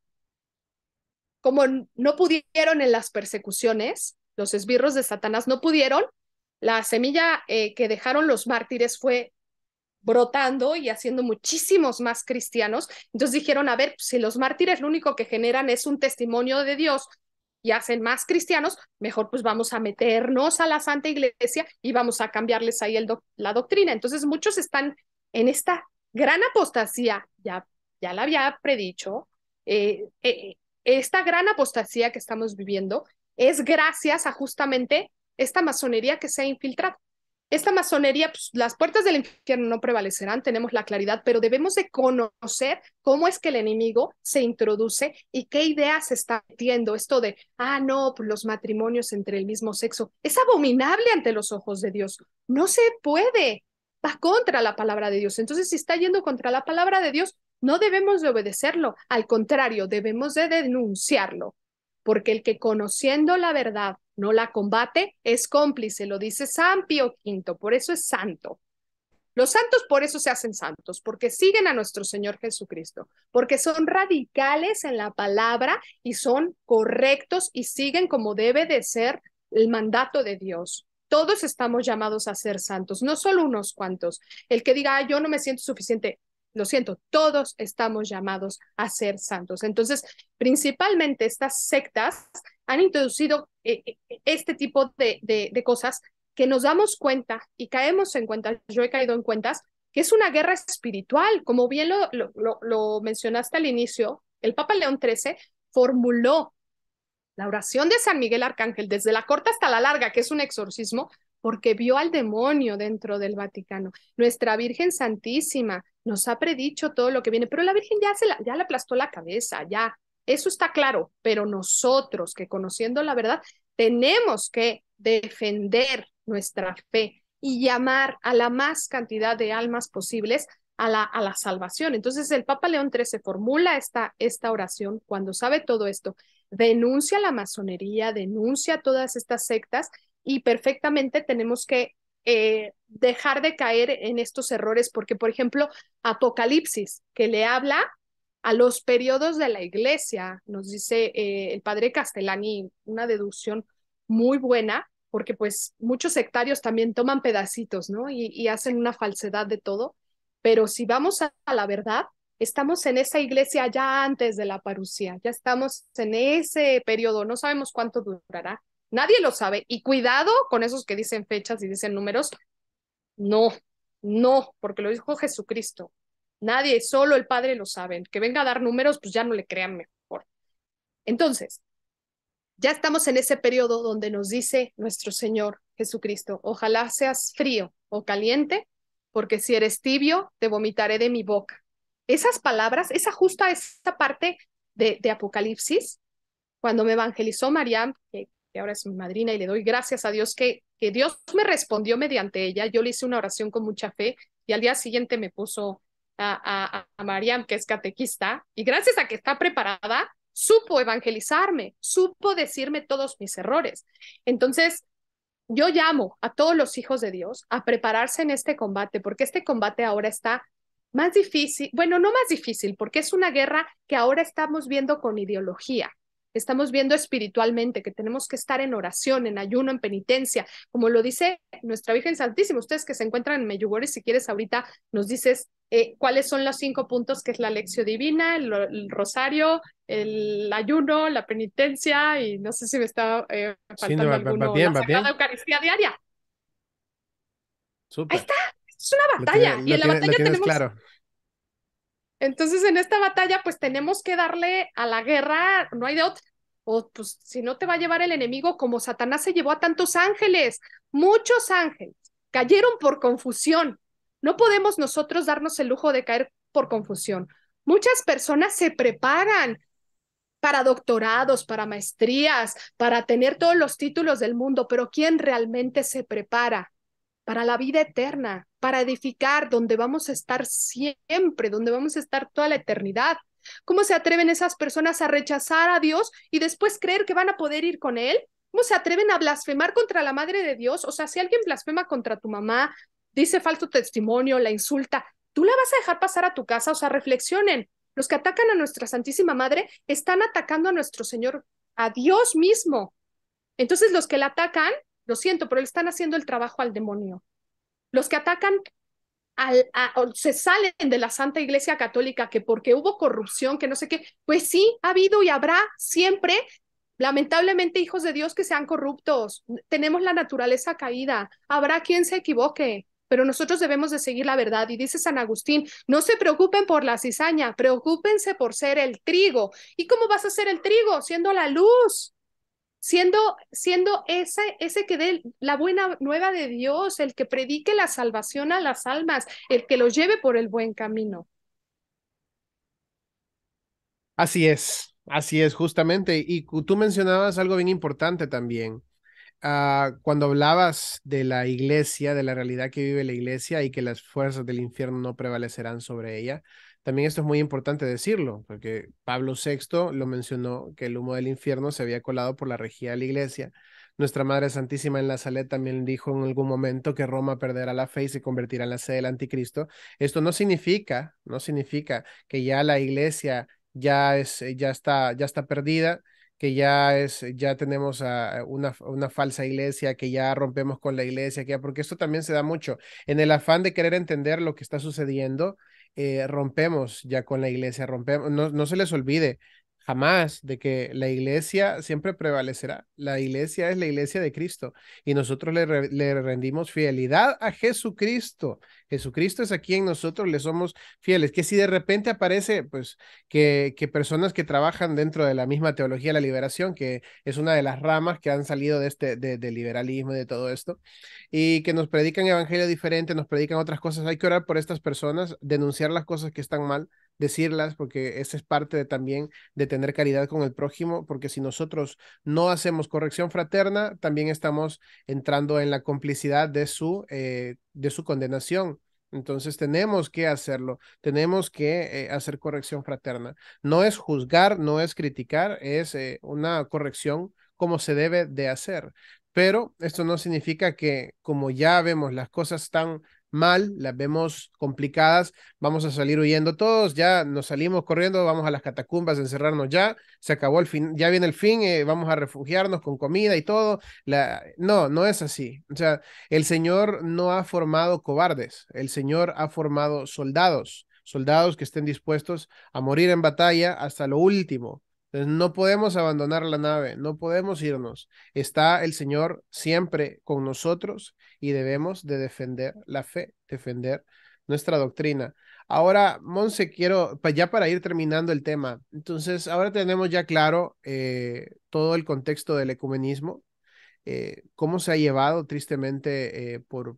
como no pudieron en las persecuciones, los esbirros de Satanás no pudieron, la semilla que dejaron los mártires fue brotando y haciendo muchísimos más cristianos. Entonces dijeron, a ver, si los mártires lo único que generan es un testimonio de Dios y hacen más cristianos, mejor pues vamos a meternos a la Santa Iglesia y vamos a cambiarles ahí la doctrina. Entonces muchos están en esta gran apostasía, ya la había predicho, esta gran apostasía que estamos viviendo es gracias a justamente esta masonería que se ha infiltrado. Esta masonería, pues, las puertas del infierno no prevalecerán, tenemos la claridad, pero debemos de conocer cómo es que el enemigo se introduce y qué ideas se está metiendo. Esto de, no, pues los matrimonios entre el mismo sexo, es abominable ante los ojos de Dios. No se puede, va contra la palabra de Dios. Entonces, si está yendo contra la palabra de Dios, no debemos de obedecerlo, al contrario, debemos de denunciarlo, porque el que conociendo la verdad no la combate es cómplice, lo dice San Pío V, por eso es santo. Los santos por eso se hacen santos, porque siguen a nuestro Señor Jesucristo, porque son radicales en la palabra y son correctos y siguen como debe de ser el mandato de Dios. Todos estamos llamados a ser santos, no solo unos cuantos. El que diga, yo no me siento suficiente, lo siento, todos estamos llamados a ser santos. Entonces, principalmente estas sectas han introducido este tipo de cosas que nos damos cuenta y caemos en cuenta, yo he caído en cuentas, que es una guerra espiritual. Como bien lo mencionaste al inicio, el Papa León XIII formuló la oración de San Miguel Arcángel, desde la corta hasta la larga, que es un exorcismo, porque vio al demonio dentro del Vaticano. Nuestra Virgen Santísima nos ha predicho todo lo que viene, pero la Virgen ya le aplastó la cabeza, ya, eso está claro, pero nosotros que conociendo la verdad, tenemos que defender nuestra fe y llamar a la más cantidad de almas posibles a la salvación. Entonces el Papa León XIII formula esta oración cuando sabe todo esto, denuncia la masonería, denuncia todas estas sectas y perfectamente tenemos que dejar de caer en estos errores porque, por ejemplo, Apocalipsis, que le habla a los periodos de la iglesia, nos dice el padre Castellani, una deducción muy buena, porque pues muchos sectarios también toman pedacitos, ¿no? Y hacen una falsedad de todo, pero si vamos a la verdad, estamos en esa iglesia ya antes de la parucía, ya estamos en ese periodo, no sabemos cuánto durará, Nadie lo sabe. Y cuidado con esos que dicen fechas y dicen números. No, no, porque lo dijo Jesucristo. Nadie, solo el Padre lo sabe. El que venga a dar números, pues ya no le crean mejor. Entonces, ya estamos en ese periodo donde nos dice nuestro Señor Jesucristo, ojalá seas frío o caliente, porque si eres tibio, te vomitaré de mi boca. Esas palabras, esa justa esa parte de Apocalipsis, cuando me evangelizó Mariam, que ahora es mi madrina y le doy gracias a Dios que Dios me respondió mediante ella, yo le hice una oración con mucha fe y al día siguiente me puso a Mariam, que es catequista, y gracias a que está preparada, supo evangelizarme, supo decirme todos mis errores. Entonces, yo llamo a todos los hijos de Dios a prepararse en este combate, porque este combate ahora está más difícil, bueno, no más difícil, porque es una guerra que ahora estamos viendo con ideología, estamos viendo espiritualmente, que tenemos que estar en oración, en ayuno, en penitencia, como lo dice nuestra Virgen Santísima. Ustedes que se encuentran en Medjugorje, si quieres ahorita nos dices cuáles son los 5 puntos, que es la lección divina, el rosario, el ayuno, la penitencia, y no sé si me está Sí, no, faltando alguno, la bien, va Sagrada bien. Eucaristía Diaria. Ahí Súper. está, es una batalla, y en la Lo batalla tienes tenemos, claro. entonces en esta batalla pues tenemos que darle a la guerra, no hay de otra. O pues si no te va a llevar el enemigo como Satanás se llevó a tantos ángeles, muchos ángeles cayeron por confusión. No podemos nosotros darnos el lujo de caer por confusión. Muchas personas se preparan para doctorados, para maestrías, para tener todos los títulos del mundo, pero ¿quién realmente se prepara para la vida eterna, para edificar donde vamos a estar siempre, donde vamos a estar toda la eternidad? ¿Cómo se atreven esas personas a rechazar a Dios y después creer que van a poder ir con Él? ¿Cómo se atreven a blasfemar contra la Madre de Dios? O sea, si alguien blasfema contra tu mamá, dice falso testimonio, la insulta, ¿tú la vas a dejar pasar a tu casa? O sea, reflexionen. Los que atacan a nuestra Santísima Madre están atacando a nuestro Señor, a Dios mismo. Entonces, los que la atacan, lo siento, pero le están haciendo el trabajo al demonio. Los que atacan se salen de la Santa Iglesia Católica, que porque hubo corrupción, que no sé qué, pues sí, ha habido y habrá siempre, lamentablemente, hijos de Dios que sean corruptos. Tenemos la naturaleza caída, habrá quien se equivoque, pero nosotros debemos de seguir la verdad. Y dice San Agustín, no se preocupen por la cizaña, preocúpense por ser el trigo. ¿Y cómo vas a ser el trigo? Siendo la luz, siendo ese que dé la buena nueva de Dios, el que predique la salvación a las almas, el que los lleve por el buen camino. Así es, justamente. Y tú mencionabas algo bien importante también. Cuando hablabas de la iglesia, de la realidad que vive la iglesia y que las fuerzas del infierno no prevalecerán sobre ella, también esto es muy importante decirlo, porque Pablo VI lo mencionó, que el humo del infierno se había colado por la rejilla de la iglesia. Nuestra Madre Santísima en la Salet también dijo en algún momento que Roma perderá la fe y se convertirá en la sede del anticristo. Esto no significa que ya la iglesia ya está perdida, que ya tenemos una falsa iglesia, que ya rompemos con la iglesia, porque esto también se da mucho. En el afán de querer entender lo que está sucediendo, rompemos ya con la iglesia, rompemos, no se les olvide jamás de que la iglesia siempre prevalecerá. La iglesia es la iglesia de Cristo y nosotros le rendimos fidelidad a Jesucristo. Jesucristo es a quien nosotros le somos fieles. Que si de repente aparece, pues, que personas que trabajan dentro de la misma teología de la liberación, que es una de las ramas que han salido del liberalismo y de todo esto, y que nos predican evangelio diferente, nos predican otras cosas, hay que orar por estas personas, denunciar las cosas que están mal, decirlas, porque esa es parte también de tener caridad con el prójimo, porque si nosotros no hacemos corrección fraterna, también estamos entrando en la complicidad de su condenación. Entonces tenemos que hacerlo, tenemos que hacer corrección fraterna. No es juzgar, no es criticar, es una corrección como se debe de hacer. Pero esto no significa que como ya vemos las cosas tan mal, las vemos complicadas, vamos a salir huyendo todos, ya nos salimos corriendo, vamos a las catacumbas, a encerrarnos ya, se acabó el fin, ya viene el fin, vamos a refugiarnos con comida y todo. No, no es así. O sea, el Señor no ha formado cobardes, el Señor ha formado soldados, soldados que estén dispuestos a morir en batalla hasta lo último. Entonces, no podemos abandonar la nave, no podemos irnos. Está el Señor siempre con nosotros y debemos de defender la fe, defender nuestra doctrina. Ahora, Monse, quiero, ya para ir terminando el tema, entonces ahora tenemos ya claro todo el contexto del ecumenismo, cómo se ha llevado tristemente por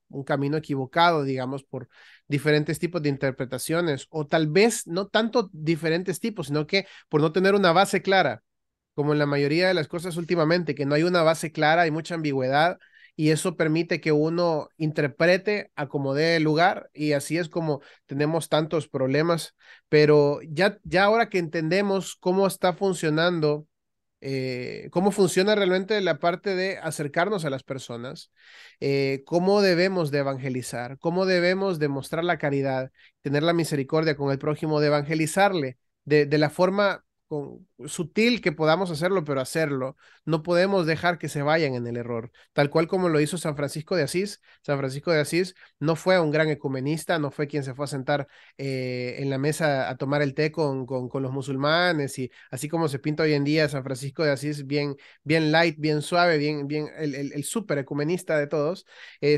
un camino equivocado, digamos, por diferentes tipos de interpretaciones, o tal vez no tanto diferentes tipos, sino que por no tener una base clara, como en la mayoría de las cosas últimamente, que no hay una base clara, hay mucha ambigüedad. Y eso permite que uno interprete a como dé lugar, y así es como tenemos tantos problemas. Pero ya ahora que entendemos cómo está funcionando, cómo funciona realmente la parte de acercarnos a las personas, cómo debemos de evangelizar, cómo debemos de mostrar la caridad, tener la misericordia con el prójimo, de evangelizarle de la forma sutil que podamos hacerlo, pero hacerlo. No podemos dejar que se vayan en el error, tal cual como lo hizo San Francisco de Asís. San Francisco de Asís no fue un gran ecumenista, no fue quien se fue a sentar en la mesa a tomar el té con los musulmanes, y así como se pinta hoy en día San Francisco de Asís, bien light, bien suave, bien el súper ecumenista de todos.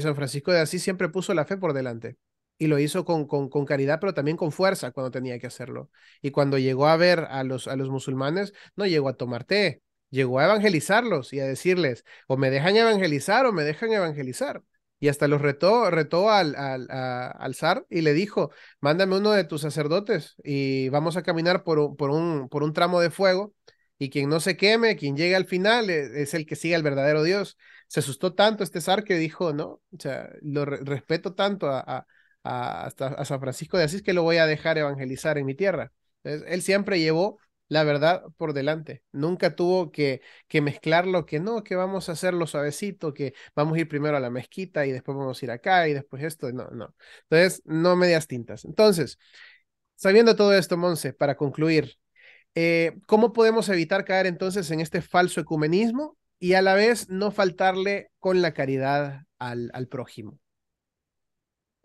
San Francisco de Asís siempre puso la fe por delante. Y lo hizo con caridad, pero también con fuerza cuando tenía que hacerlo. Y cuando llegó a ver a los musulmanes, no llegó a tomar té, llegó a evangelizarlos y a decirles, o me dejan evangelizar o me dejan evangelizar. Y hasta los retó al zar y le dijo, mándame uno de tus sacerdotes y vamos a caminar por un tramo de fuego, y quien no se queme, quien llegue al final, es el que sigue al verdadero Dios. Se asustó tanto este zar que dijo, no, o sea, respeto tanto hasta a San Francisco de Asís, que lo voy a dejar evangelizar en mi tierra. Entonces, él siempre llevó la verdad por delante. Nunca tuvo que mezclar lo que no, que vamos a hacerlo suavecito, que vamos a ir primero a la mezquita y después vamos a ir acá y después esto. No, no. Entonces, no medias tintas. Entonces, sabiendo todo esto, Monse, para concluir, ¿cómo podemos evitar caer entonces en este falso ecumenismo y a la vez no faltarle con la caridad al prójimo?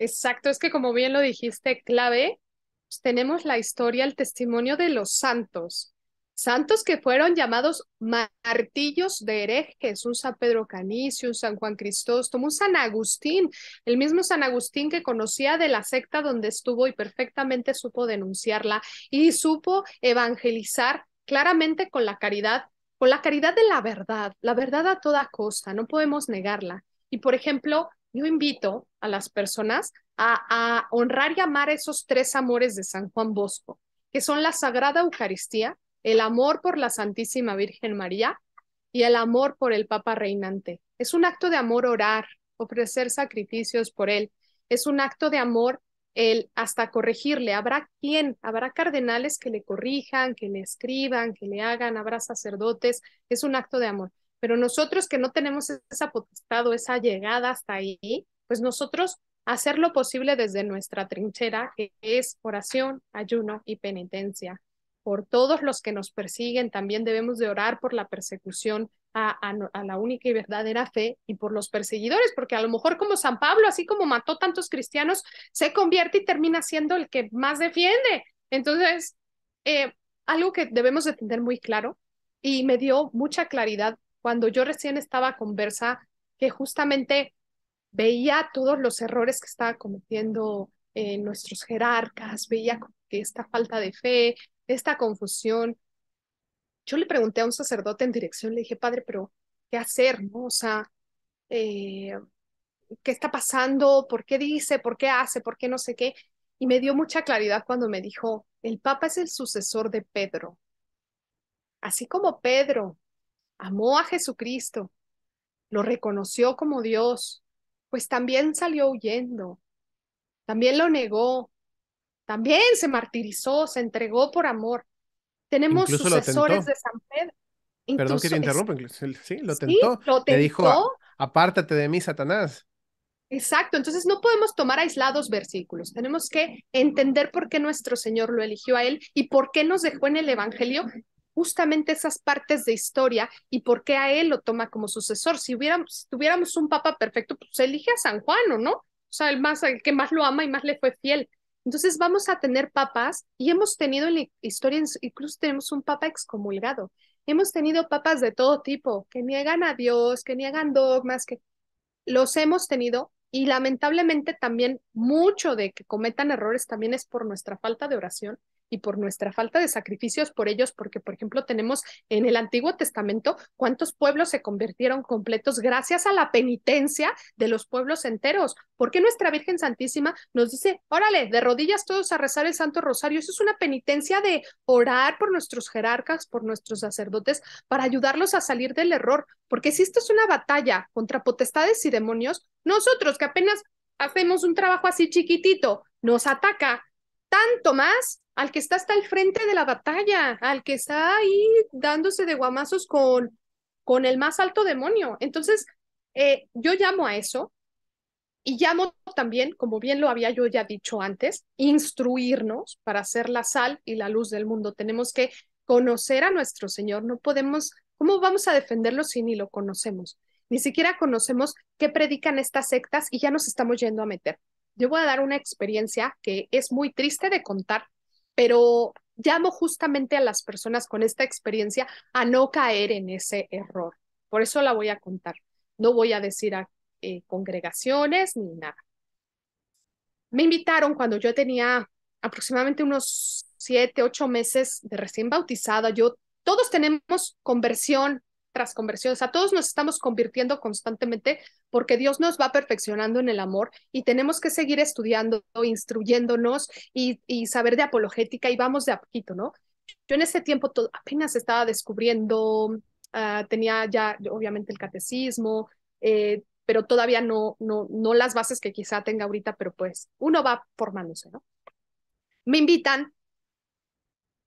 Exacto, es que como bien lo dijiste, clave, pues tenemos la historia, el testimonio de los santos, santos que fueron llamados martillos de herejes, un San Pedro Canicio, un San Juan Crisóstomo, un San Agustín, el mismo San Agustín que conocía de la secta donde estuvo y perfectamente supo denunciarla y supo evangelizar claramente con la caridad de la verdad a toda costa, no podemos negarla. Y por ejemplo, yo invito a las personas a honrar y amar esos tres amores de San Juan Bosco, que son la Sagrada Eucaristía, el amor por la Santísima Virgen María y el amor por el Papa reinante. Es un acto de amor orar, ofrecer sacrificios por él. Es un acto de amor el hasta corregirle. Habrá cardenales que le corrijan, que le escriban, que le hagan, habrá sacerdotes. Es un acto de amor. Pero nosotros que no tenemos esa potestad o esa llegada hasta ahí, pues nosotros hacer lo posible desde nuestra trinchera, que es oración, ayuno y penitencia. Por todos los que nos persiguen, también debemos de orar por la persecución a la única y verdadera fe y por los perseguidores, porque a lo mejor como San Pablo, así como mató tantos cristianos, se convierte y termina siendo el que más defiende. Entonces, algo que debemos de tener muy claro y me dio mucha claridad cuando yo recién estaba conversa, que justamente veía todos los errores que estaba cometiendo nuestros jerarcas, veía que esta falta de fe, esta confusión. Yo le pregunté a un sacerdote en dirección, le dije, padre, pero ¿qué hacer? ¿No? O sea, eh, ¿qué está pasando? ¿Por qué dice? ¿Por qué hace? ¿Por qué no sé qué? Y me dio mucha claridad cuando me dijo, el Papa es el sucesor de Pedro. Así como Pedro amó a Jesucristo, lo reconoció como Dios, pues también salió huyendo, también lo negó, también se martirizó, se entregó por amor. Tenemos Incluso lo sucesores tentó. de San Pedro, Perdón que te incluso interrumpa, sí, lo sí, tentó. lo Le dijo, tentó. Apártate de mí, Satanás". Exacto, entonces no podemos tomar aislados versículos, tenemos que entender por qué nuestro Señor lo eligió a él y por qué nos dejó en el Evangelio justamente esas partes de historia y por qué a él lo toma como sucesor. Si tuviéramos un papa perfecto, pues elige a San Juan, ¿o no? O sea, el que más lo ama y más le fue fiel. Entonces vamos a tener papas y hemos tenido en la historia, incluso tenemos un papa excomulgado. Hemos tenido papas de todo tipo, que niegan a Dios, que niegan dogmas, que los hemos tenido y lamentablemente también mucho de que cometan errores también es por nuestra falta de oración y por nuestra falta de sacrificios por ellos, porque por ejemplo tenemos en el Antiguo Testamento cuántos pueblos se convirtieron completos gracias a la penitencia de los pueblos enteros. ¿Por qué nuestra Virgen Santísima nos dice, órale, de rodillas todos a rezar el Santo Rosario? Eso es una penitencia de orar por nuestros jerarcas, por nuestros sacerdotes, para ayudarlos a salir del error. Porque si esto es una batalla contra potestades y demonios, nosotros que apenas hacemos un trabajo así chiquitito, nos ataca tanto más al que está hasta el frente de la batalla, al que está ahí dándose de guamazos con el más alto demonio. Entonces, yo llamo a eso y llamo también, como bien lo había yo ya dicho antes, instruirnos para ser la sal y la luz del mundo. Tenemos que conocer a nuestro Señor. No podemos, ¿cómo vamos a defenderlo si ni lo conocemos? Ni siquiera conocemos qué predican estas sectas y ya nos estamos yendo a meter. Yo voy a dar una experiencia que es muy triste de contar, pero llamo justamente a las personas con esta experiencia a no caer en ese error. Por eso la voy a contar. No voy a decir a congregaciones ni nada. Me invitaron cuando yo tenía aproximadamente unos 7, 8 meses de recién bautizada. Todos tenemos conversión tras conversión, o sea, todos nos estamos convirtiendo constantemente porque Dios nos va perfeccionando en el amor y tenemos que seguir estudiando, instruyéndonos y saber de apologética y vamos de a poquito, ¿no? Yo en ese tiempo apenas estaba descubriendo, tenía ya obviamente el catecismo, pero todavía no las bases que quizá tenga ahorita, pero pues uno va formándose, ¿no? Me invitan,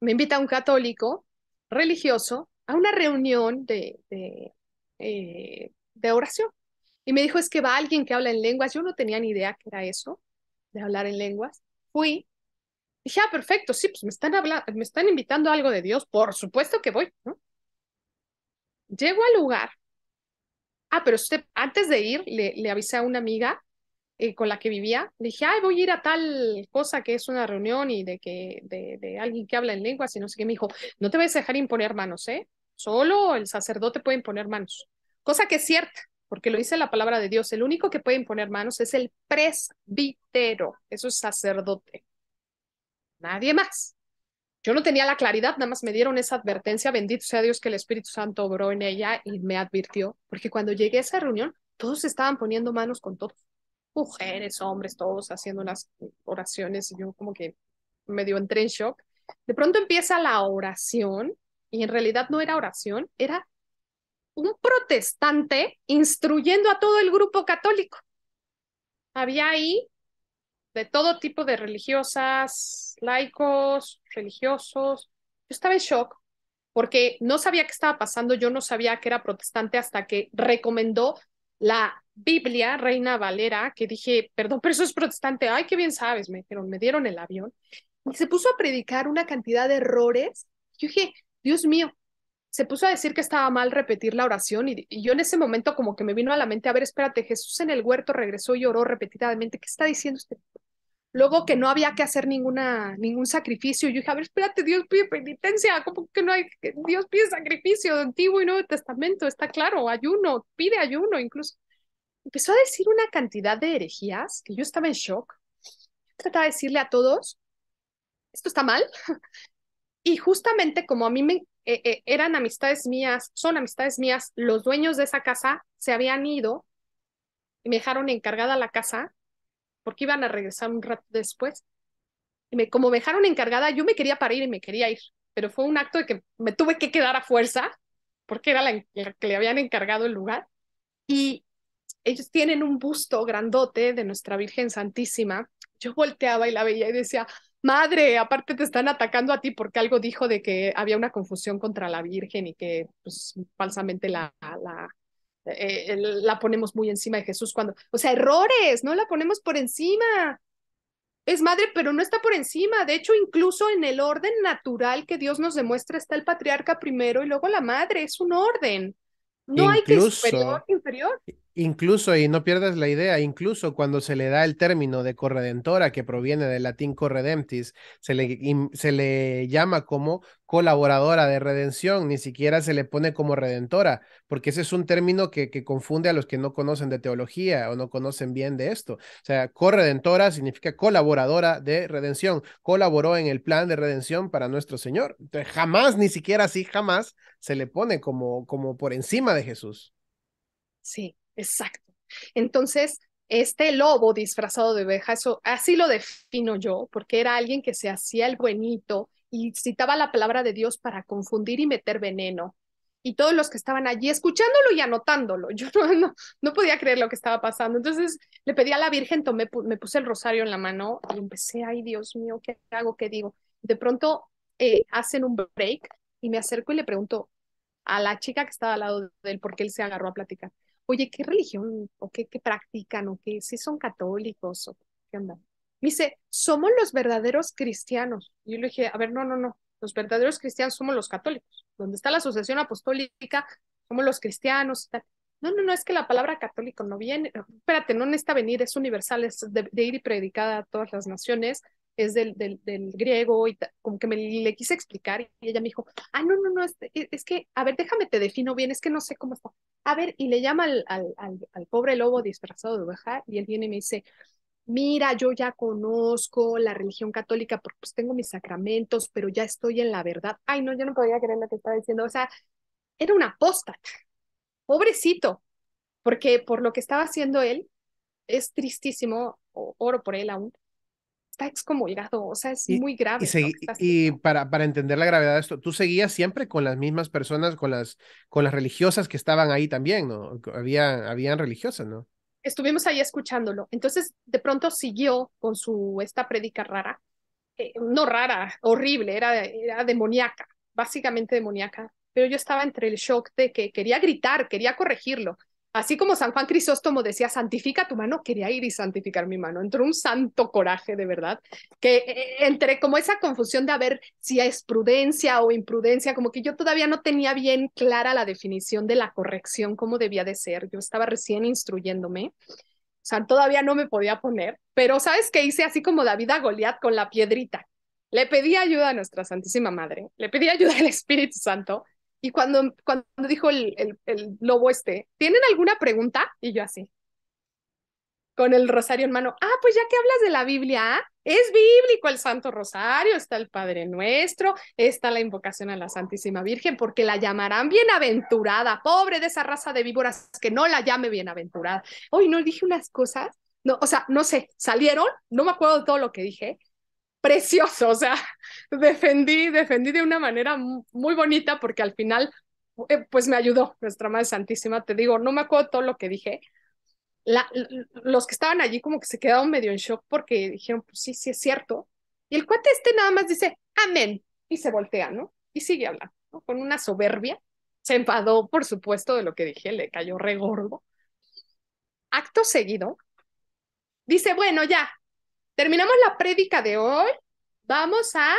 me invita un católico religioso a una reunión de oración. Y me dijo, es que va alguien que habla en lenguas. Yo no tenía ni idea que era eso, de hablar en lenguas. Fui, dije, ah, perfecto, sí, pues me están invitando a algo de Dios, por supuesto que voy, ¿no? Llego al lugar. Ah, pero usted, antes de ir, le avisé a una amiga con la que vivía, le dije, ay, voy a ir a tal cosa que es una reunión y de alguien que habla en lenguas y no sé qué. Me dijo, no te vayas a dejar imponer manos, ¿eh? Solo el sacerdote puede imponer manos. Cosa que es cierta, porque lo dice la palabra de Dios. El único que puede imponer manos es el presbítero, eso es sacerdote, nadie más. Yo no tenía la claridad, nada más me dieron esa advertencia, bendito sea Dios que el Espíritu Santo obró en ella y me advirtió, porque cuando llegué a esa reunión, todos estaban poniendo manos con todos, mujeres, hombres, todos haciendo unas oraciones y yo como que medio entré en shock. De pronto empieza la oración y en realidad no era oración, era un protestante instruyendo a todo el grupo católico. Había ahí de todo tipo de religiosas, laicos, religiosos. Yo estaba en shock porque no sabía qué estaba pasando, yo no sabía que era protestante hasta que recomendó la Biblia, Reina Valera, que dije, perdón, pero eso es protestante. Ay, qué bien sabes, me dijeron, me dieron el avión. Y se puso a predicar una cantidad de errores. Yo dije, Dios mío, se puso a decir que estaba mal repetir la oración y yo en ese momento como que me vino a la mente, a ver, espérate, Jesús en el huerto regresó y oró repetidamente. ¿Qué está diciendo este? Luego que no había que hacer ningún sacrificio. Yo dije, a ver, espérate, Dios pide penitencia, ¿cómo que no hay? Dios pide sacrificio de Antiguo y Nuevo Testamento, está claro, ayuno, pide ayuno incluso. Empezó a decir una cantidad de herejías que yo estaba en shock. Trataba de decirle a todos, esto está mal. Y justamente como a mí eran amistades mías, son amistades mías, los dueños de esa casa se habían ido y me dejaron encargada la casa porque iban a regresar un rato después. Como me dejaron encargada, yo me quería parir y me quería ir, pero fue un acto de que me tuve que quedar a fuerza, porque era la que le habían encargado el lugar. Y ellos tienen un busto grandote de nuestra Virgen Santísima. Yo volteaba y la veía y decía, madre, aparte te están atacando a ti porque algo dijo de que había una confusión contra la Virgen y que pues, falsamente la ponemos muy encima de Jesús cuando, o sea, errores, no la ponemos por encima. Es madre, pero no está por encima. De hecho, incluso en el orden natural que Dios nos demuestra está el patriarca primero y luego la madre. Es un orden. No hay que superior, Incluso, inferior. Incluso, y no pierdas la idea, incluso cuando se le da el término de corredentora, que proviene del latín corredemptis, se le llama como colaboradora de redención, ni siquiera se le pone como redentora, porque ese es un término que confunde a los que no conocen de teología o no conocen bien de esto. O sea, corredentora significa colaboradora de redención, colaboró en el plan de redención para nuestro Señor. Entonces, jamás, ni siquiera así, jamás se le pone como por encima de Jesús. Sí, exacto. Entonces, este lobo disfrazado de oveja, eso así lo defino yo, porque era alguien que se hacía el buenito y citaba la palabra de Dios para confundir y meter veneno. Y todos los que estaban allí escuchándolo y anotándolo, yo no podía creer lo que estaba pasando. Entonces le pedí a la Virgen, me puse el rosario en la mano y empecé, ay Dios mío, ¿qué hago? ¿Qué digo? De pronto hacen un break y me acerco y le pregunto a la chica que estaba al lado de él, porque él se agarró a platicar. Oye, ¿qué religión o qué practican o qué? ¿Si son católicos o qué onda? Me dice, somos los verdaderos cristianos. Y yo le dije, a ver, no. Los verdaderos cristianos somos los católicos. Donde está la asociación apostólica, somos los cristianos y tal. No, es que la palabra católico no viene. Espérate, no necesita venir, es universal, es de ir y predicar a todas las naciones, es del griego y como que le quise explicar y ella me dijo, no, es que, a ver, déjame te defino bien, es que no sé cómo está. A ver, y le llama al pobre lobo disfrazado de oveja y él viene y me dice, mira, yo ya conozco la religión católica porque pues tengo mis sacramentos, pero ya estoy en la verdad. Ay, no, yo no podía creer lo que estaba diciendo. O sea, era un apóstata, pobrecito, porque por lo que estaba haciendo él, es tristísimo, oro por él aún, está excomulgado, o sea, es Y, muy grave lo que está haciendo. para entender la gravedad de esto, tú seguías siempre con las mismas personas, con las religiosas que estaban ahí también, ¿no? Habían religiosas, ¿no? Estuvimos ahí escuchándolo. Entonces, de pronto siguió con esta prédica rara, no rara, horrible, era demoníaca, básicamente demoníaca. Pero yo estaba entre el shock de que quería gritar, quería corregirlo. Así como San Juan Crisóstomo decía, santifica tu mano, quería ir y santificar mi mano. Entró un santo coraje, de verdad, que entre como esa confusión de a ver si es prudencia o imprudencia, como que yo todavía no tenía bien clara la definición de la corrección, cómo debía de ser. Yo estaba recién instruyéndome. O sea, todavía no me podía poner, pero ¿sabes qué hice? Así como David a Goliat con la piedrita. Le pedí ayuda a nuestra Santísima Madre, le pedí ayuda al Espíritu Santo, y cuando dijo el lobo ¿tienen alguna pregunta? Y yo así, con el rosario en mano, pues ya que hablas de la Biblia, es bíblico el Santo Rosario, está el Padre Nuestro, está la invocación a la Santísima Virgen, porque la llamarán bienaventurada, pobre de esa raza de víboras que no la llame bienaventurada. Hoy no dije unas cosas, no, o sea, no sé, salieron, no me acuerdo de todo lo que dije, precioso, o sea, defendí de una manera muy bonita porque al final, pues me ayudó nuestra Madre Santísima, te digo, no me acuerdo todo lo que dije, la, los que estaban allí como que se quedaron medio en shock porque dijeron, pues sí, sí es cierto. Y el cuate nada más dice, amén, y se voltea, ¿no? Y sigue hablando, ¿no? Con una soberbia. Se enfadó, por supuesto, de lo que dije, le cayó re gordo. Acto seguido, dice, bueno, ya, terminamos la prédica de hoy, vamos a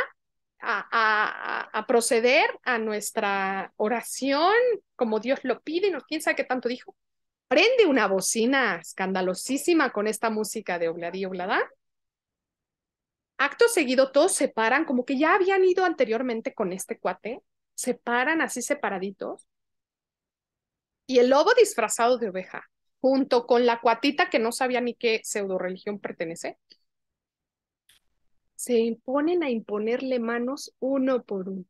proceder a nuestra oración como Dios lo pide, no, quién sabe qué tanto dijo. Prende una bocina escandalosísima con esta música de Obladí Oblada. Acto seguido, todos se paran, como que ya habían ido anteriormente con este cuate, se paran así separaditos, y el lobo disfrazado de oveja, junto con la cuatita que no sabía ni qué pseudo religión pertenece, se ponen a imponerle manos uno por uno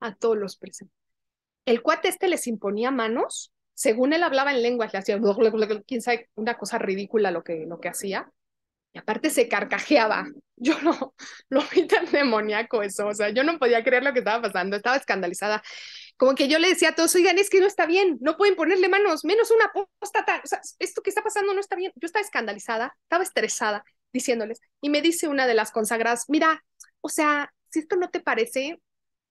a todos los presentes. El cuate les imponía manos, según él hablaba en lenguas, le hacía, quién sabe, una cosa ridícula lo que hacía, y aparte se carcajeaba. Yo no lo vi tan demoníaco eso, o sea, yo no podía creer lo que estaba pasando, estaba escandalizada. Como que yo le decía a todos, oigan, es que no está bien, no pueden ponerle manos, menos una apóstata, o sea, esto que está pasando no está bien. Yo estaba escandalizada, estaba estresada, diciéndoles, y me dice una de las consagradas, mira, o sea, si esto no te parece,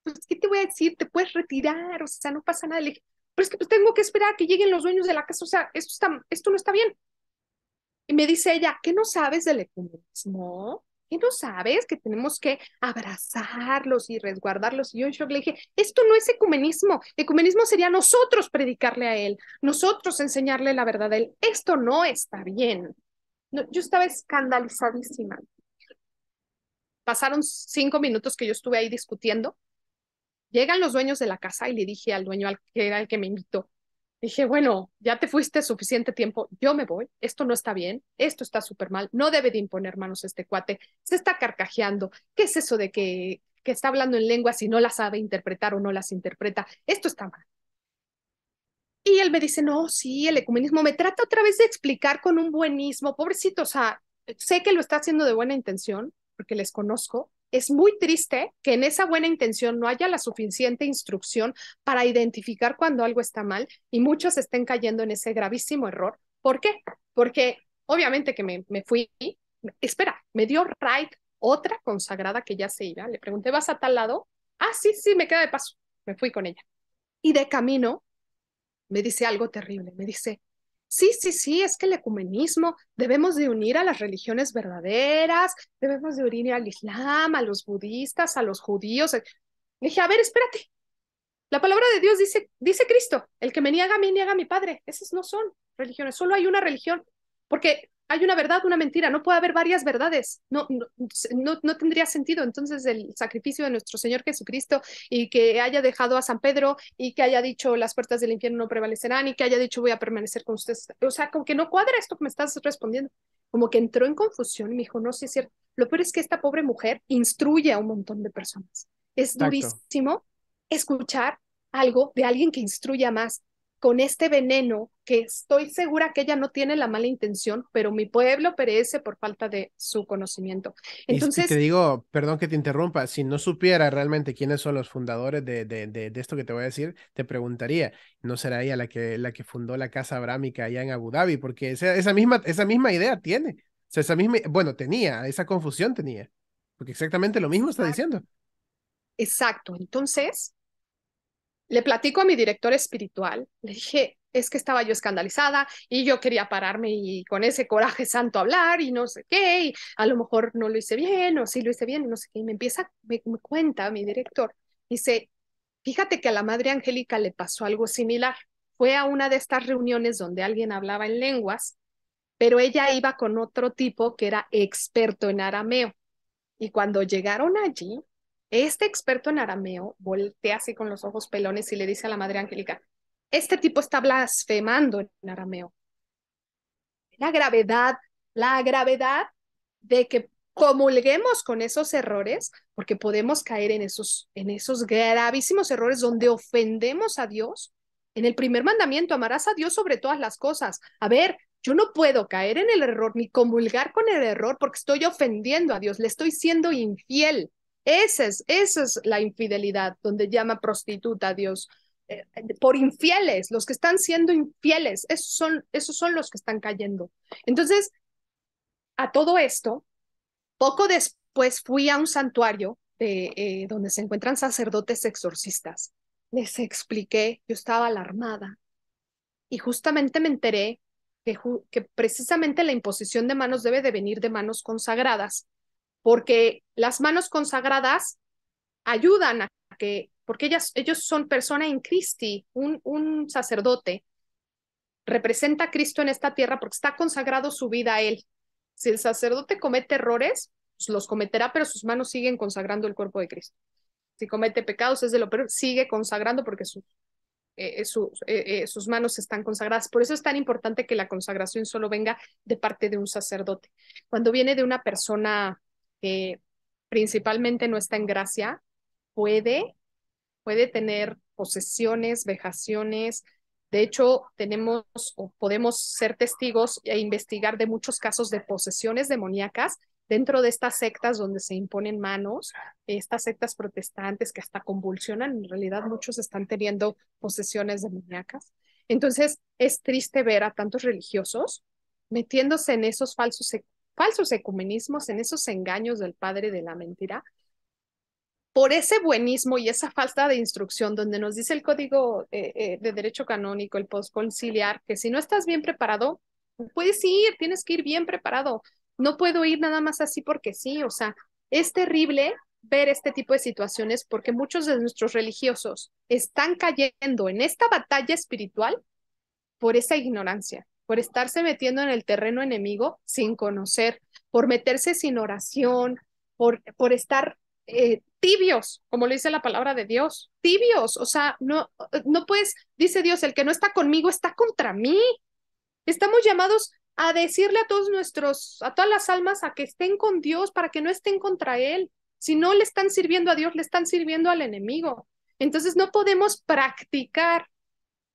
pues, ¿qué te voy a decir? Te puedes retirar, o sea, no pasa nada. Le dije, pero es que pues, tengo que esperar a que lleguen los dueños de la casa, o sea, esto no está bien. Y me dice ella, ¿qué no sabes del ecumenismo? ¿qué no sabes? Que tenemos que abrazarlos y resguardarlos. Y yo en shock le dije, esto no es ecumenismo. Ecumenismo sería nosotros predicarle a él, nosotros enseñarle la verdad a él. Esto no está bien. No, yo estaba escandalizadísima. Pasaron 5 minutos que yo estuve ahí discutiendo. Llegan los dueños de la casa y le dije al dueño al que era el que me invitó. Dije, bueno, ya te fuiste suficiente tiempo, yo me voy, esto no está bien, esto está súper mal, no debe de imponer manos este cuate, se está carcajeando, ¿qué es eso de que está hablando en lenguas y no las sabe interpretar o no las interpreta? Esto está mal. Y él me dice, no, sí, el ecumenismo me trata otra vez de explicar con un buenismo, pobrecito, o sea, sé que lo está haciendo de buena intención, porque les conozco. Es muy triste que en esa buena intención no haya la suficiente instrucción para identificar cuando algo está mal y muchos estén cayendo en ese gravísimo error. ¿Por qué? Porque obviamente que me fui, espera, me dio right otra consagrada que ya se iba. Le pregunté, ¿vas a tal lado? Ah, sí, sí, me queda de paso. Me fui con ella. Y de camino me dice algo terrible, me dice, sí, sí, sí, es que el ecumenismo debemos de unir a las religiones verdaderas, debemos de unir al Islam, a los budistas, a los judíos. Le dije, a ver, espérate, la palabra de Dios dice Cristo, el que me niega a mí, niega a mi Padre. Esas no son religiones, solo hay una religión, porque hay una verdad, una mentira, no puede haber varias verdades, no tendría sentido. Entonces el sacrificio de nuestro Señor Jesucristo y que haya dejado a San Pedro y que haya dicho las puertas del infierno no prevalecerán y que haya dicho voy a permanecer con ustedes, o sea, como que no cuadra esto que me estás respondiendo, como que entró en confusión y me dijo, no, sí es cierto, lo peor es que esta pobre mujer instruye a un montón de personas, es Exacto. durísimo escuchar algo de alguien que instruya más con este veneno que estoy segura que ella no tiene la mala intención, pero mi pueblo perece por falta de su conocimiento. Y te Entonces, digo, perdón que te interrumpa, si no supiera realmente quiénes son los fundadores de esto que te voy a decir, te preguntaría, ¿no será ella la que fundó la casa abrámica allá en Abu Dhabi? Porque esa misma idea tiene. O sea, bueno, tenía, esa confusión tenía. Porque exactamente lo mismo está diciendo. exacto. Entonces, le platico a mi director espiritual, le dije, es que estaba yo escandalizada y yo quería pararme y con ese coraje santo hablar y no sé qué, y a lo mejor no lo hice bien o sí lo hice bien y no sé qué. Y me cuenta mi director, dice, fíjate que a la Madre Angélica le pasó algo similar. Fue a una de estas reuniones donde alguien hablaba en lenguas, pero ella iba con otro tipo que era experto en arameo. Y cuando llegaron allí, este experto en arameo voltea así con los ojos pelones y le dice a la Madre Angélica, este tipo está blasfemando en arameo. La gravedad, la gravedad de que comulguemos con esos errores, porque podemos caer en esos gravísimos errores donde ofendemos a Dios. En el primer mandamiento, amarás a Dios sobre todas las cosas. A ver, yo no puedo caer en el error ni comulgar con el error porque estoy ofendiendo a Dios, le estoy siendo infiel. Esa es la infidelidad, donde llama prostituta a Dios. Por infieles, los que están siendo infieles, esos son los que están cayendo. Entonces, a todo esto, poco después fui a un santuario donde se encuentran sacerdotes exorcistas. Les expliqué, yo estaba alarmada y justamente me enteré que precisamente la imposición de manos debe de venir de manos consagradas, porque las manos consagradas ayudan a que, porque ellos son persona en Christi, un sacerdote representa a Cristo en esta tierra porque está consagrado su vida a Él. Si el sacerdote comete errores, pues los cometerá, pero sus manos siguen consagrando el cuerpo de Cristo. Si comete pecados, es de lo peor, sigue consagrando porque sus manos están consagradas. Por eso es tan importante que la consagración solo venga de parte de un sacerdote. Cuando viene de una persona que principalmente no está en gracia, puede puede tener posesiones, vejaciones. De hecho, tenemos o podemos ser testigos e investigar de muchos casos de posesiones demoníacas dentro de estas sectas donde se imponen manos, estas sectas protestantes que hasta convulsionan, en realidad muchos están teniendo posesiones demoníacas. Entonces, es triste ver a tantos religiosos metiéndose en esos falsos ecumenismos, en esos engaños del padre de la mentira, por ese buenismo y esa falta de instrucción, donde nos dice el código de derecho canónico, el postconciliar, que si no estás bien preparado, no puedes ir, tienes que ir bien preparado. no puedo ir nada más así porque sí, o sea, es terrible ver este tipo de situaciones porque muchos de nuestros religiosos están cayendo en esta batalla espiritual por esa ignorancia, por estarse metiendo en el terreno enemigo sin conocer, por meterse sin oración, por estar tibios, como le dice la palabra de Dios, tibios, o sea, no puedes, dice Dios, el que no está conmigo está contra mí. Estamos llamados a decirle a todos a todas las almas, a que estén con Dios para que no estén contra Él. Si no le están sirviendo a Dios, le están sirviendo al enemigo. Entonces no podemos practicar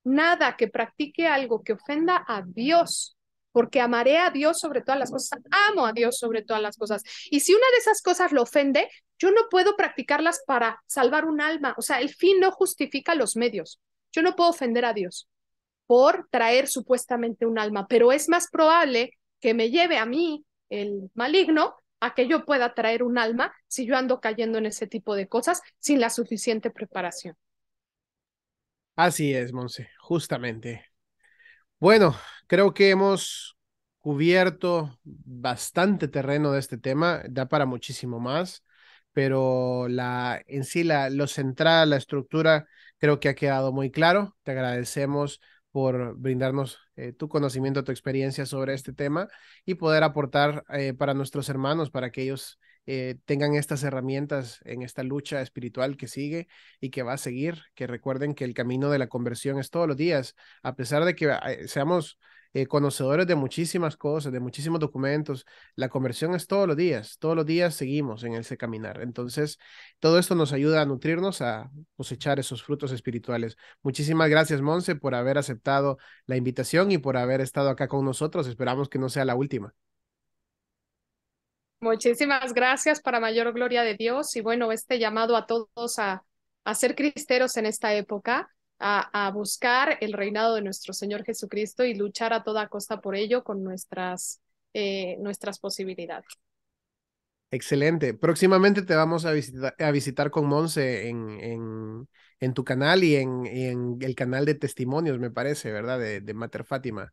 nada que practique algo que ofenda a Dios, porque amaré a Dios sobre todas las cosas, amo a Dios sobre todas las cosas. Y si una de esas cosas lo ofende, yo no puedo practicarlas para salvar un alma. O sea, el fin no justifica los medios. Yo no puedo ofender a Dios por traer supuestamente un alma, pero es más probable que me lleve a mí el maligno a que yo pueda traer un alma si yo ando cayendo en ese tipo de cosas sin la suficiente preparación. Así es, Monse, justamente. Bueno, creo que hemos cubierto bastante terreno de este tema, da para muchísimo más, pero en sí lo central, la estructura, creo que ha quedado muy claro. Te agradecemos por brindarnos tu conocimiento, tu experiencia sobre este tema y poder aportar para nuestros hermanos, para que ellos tengan estas herramientas en esta lucha espiritual que sigue y que va a seguir, que recuerden que el camino de la conversión es todos los días a pesar de que seamos conocedores de muchísimas cosas, de muchísimos documentos, la conversión es todos los días seguimos en ese caminar. Entonces, todo esto nos ayuda a nutrirnos, a cosechar esos frutos espirituales. Muchísimas gracias, Monse, por haber aceptado la invitación y por haber estado acá con nosotros. Esperamos que no sea la última. Muchísimas gracias para mayor gloria de Dios y bueno, este llamado a todos a ser cristeros en esta época, a buscar el reinado de nuestro Señor Jesucristo y luchar a toda costa por ello con nuestras posibilidades. Excelente. Próximamente te vamos a visitar con Monse en tu canal y en el canal de testimonios, me parece, ¿verdad? De Mater Fátima.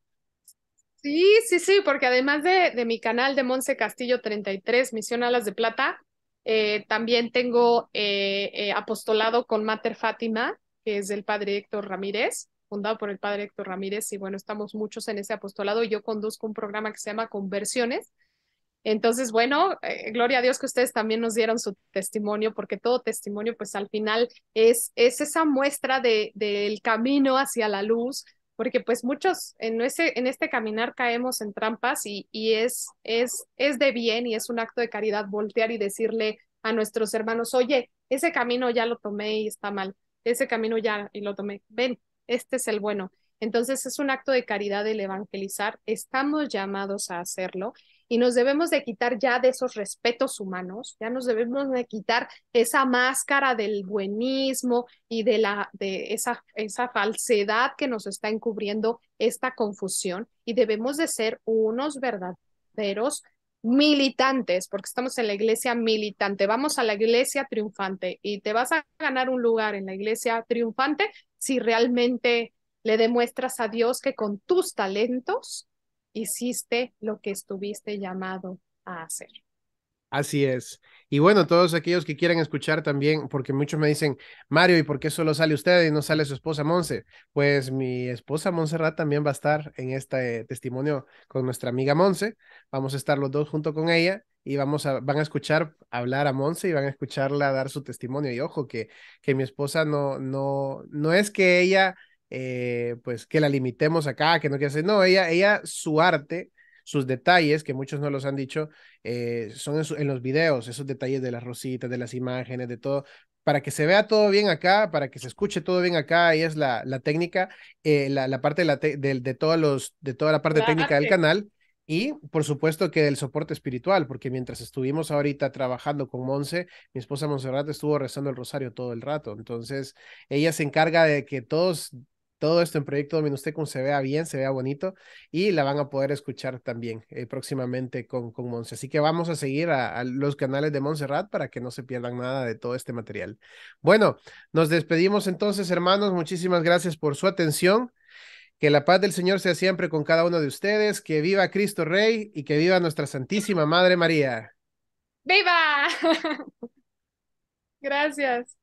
Sí, sí, sí, porque además de mi canal de Monse Castillo 33 Misión Alas de Plata, también tengo apostolado con Mater Fátima, que es del padre Héctor Ramírez, fundado por el padre Héctor Ramírez, y bueno, estamos muchos en ese apostolado y yo conduzco un programa que se llama Conversiones. Entonces, bueno, gloria a Dios que ustedes también nos dieron su testimonio, porque todo testimonio, pues al final es esa muestra del camino hacia la luz, porque pues muchos en este caminar caemos en trampas y es de bien y es un acto de caridad voltear y decirle a nuestros hermanos, oye, ese camino ya lo tomé y está mal, ese camino ya y lo tomé, ven, este es el bueno. Entonces es un acto de caridad el evangelizar, estamos llamados a hacerlo y nos debemos de quitar ya de esos respetos humanos, ya nos debemos de quitar esa máscara del buenismo y de esa falsedad que nos está encubriendo esta confusión y debemos de ser unos verdaderos militantes, porque estamos en la iglesia militante, vamos a la iglesia triunfante y te vas a ganar un lugar en la iglesia triunfante si realmente le demuestras a Dios que con tus talentos hiciste lo que estuviste llamado a hacer. Así es. Y bueno, todos aquellos que quieran escuchar también, porque muchos me dicen, Mario, ¿y por qué solo sale usted y no sale su esposa Monse? Pues mi esposa Montserrat también va a estar en este testimonio con nuestra amiga Monse. Vamos a estar los dos junto con ella y van a escuchar hablar a Monse y van a escucharla dar su testimonio. Y ojo, que mi esposa no es que ella, pues que la limitemos acá, que no quiere hacer, no, su arte, sus detalles, que muchos no los han dicho, son en los videos, esos detalles de las rositas, de las imágenes, de todo, para que se vea todo bien acá, para que se escuche todo bien acá, ahí es la técnica, la parte de toda la parte El técnica del arte. canal. Y por supuesto que el soporte espiritual, porque mientras estuvimos ahorita trabajando con Monse, mi esposa Montserrat estuvo rezando el rosario todo el rato. Entonces, ella se encarga de que todo esto en Proyecto Dominustecum se vea bien, se vea bonito y la van a poder escuchar también próximamente con Monse. Así que vamos a seguir a los canales de Montserrat para que no se pierdan nada de todo este material. Bueno, nos despedimos entonces, hermanos. Muchísimas gracias por su atención Que la paz del Señor sea siempre con cada uno de ustedes, que viva Cristo Rey y que viva nuestra Santísima Madre María. ¡Viva! Gracias.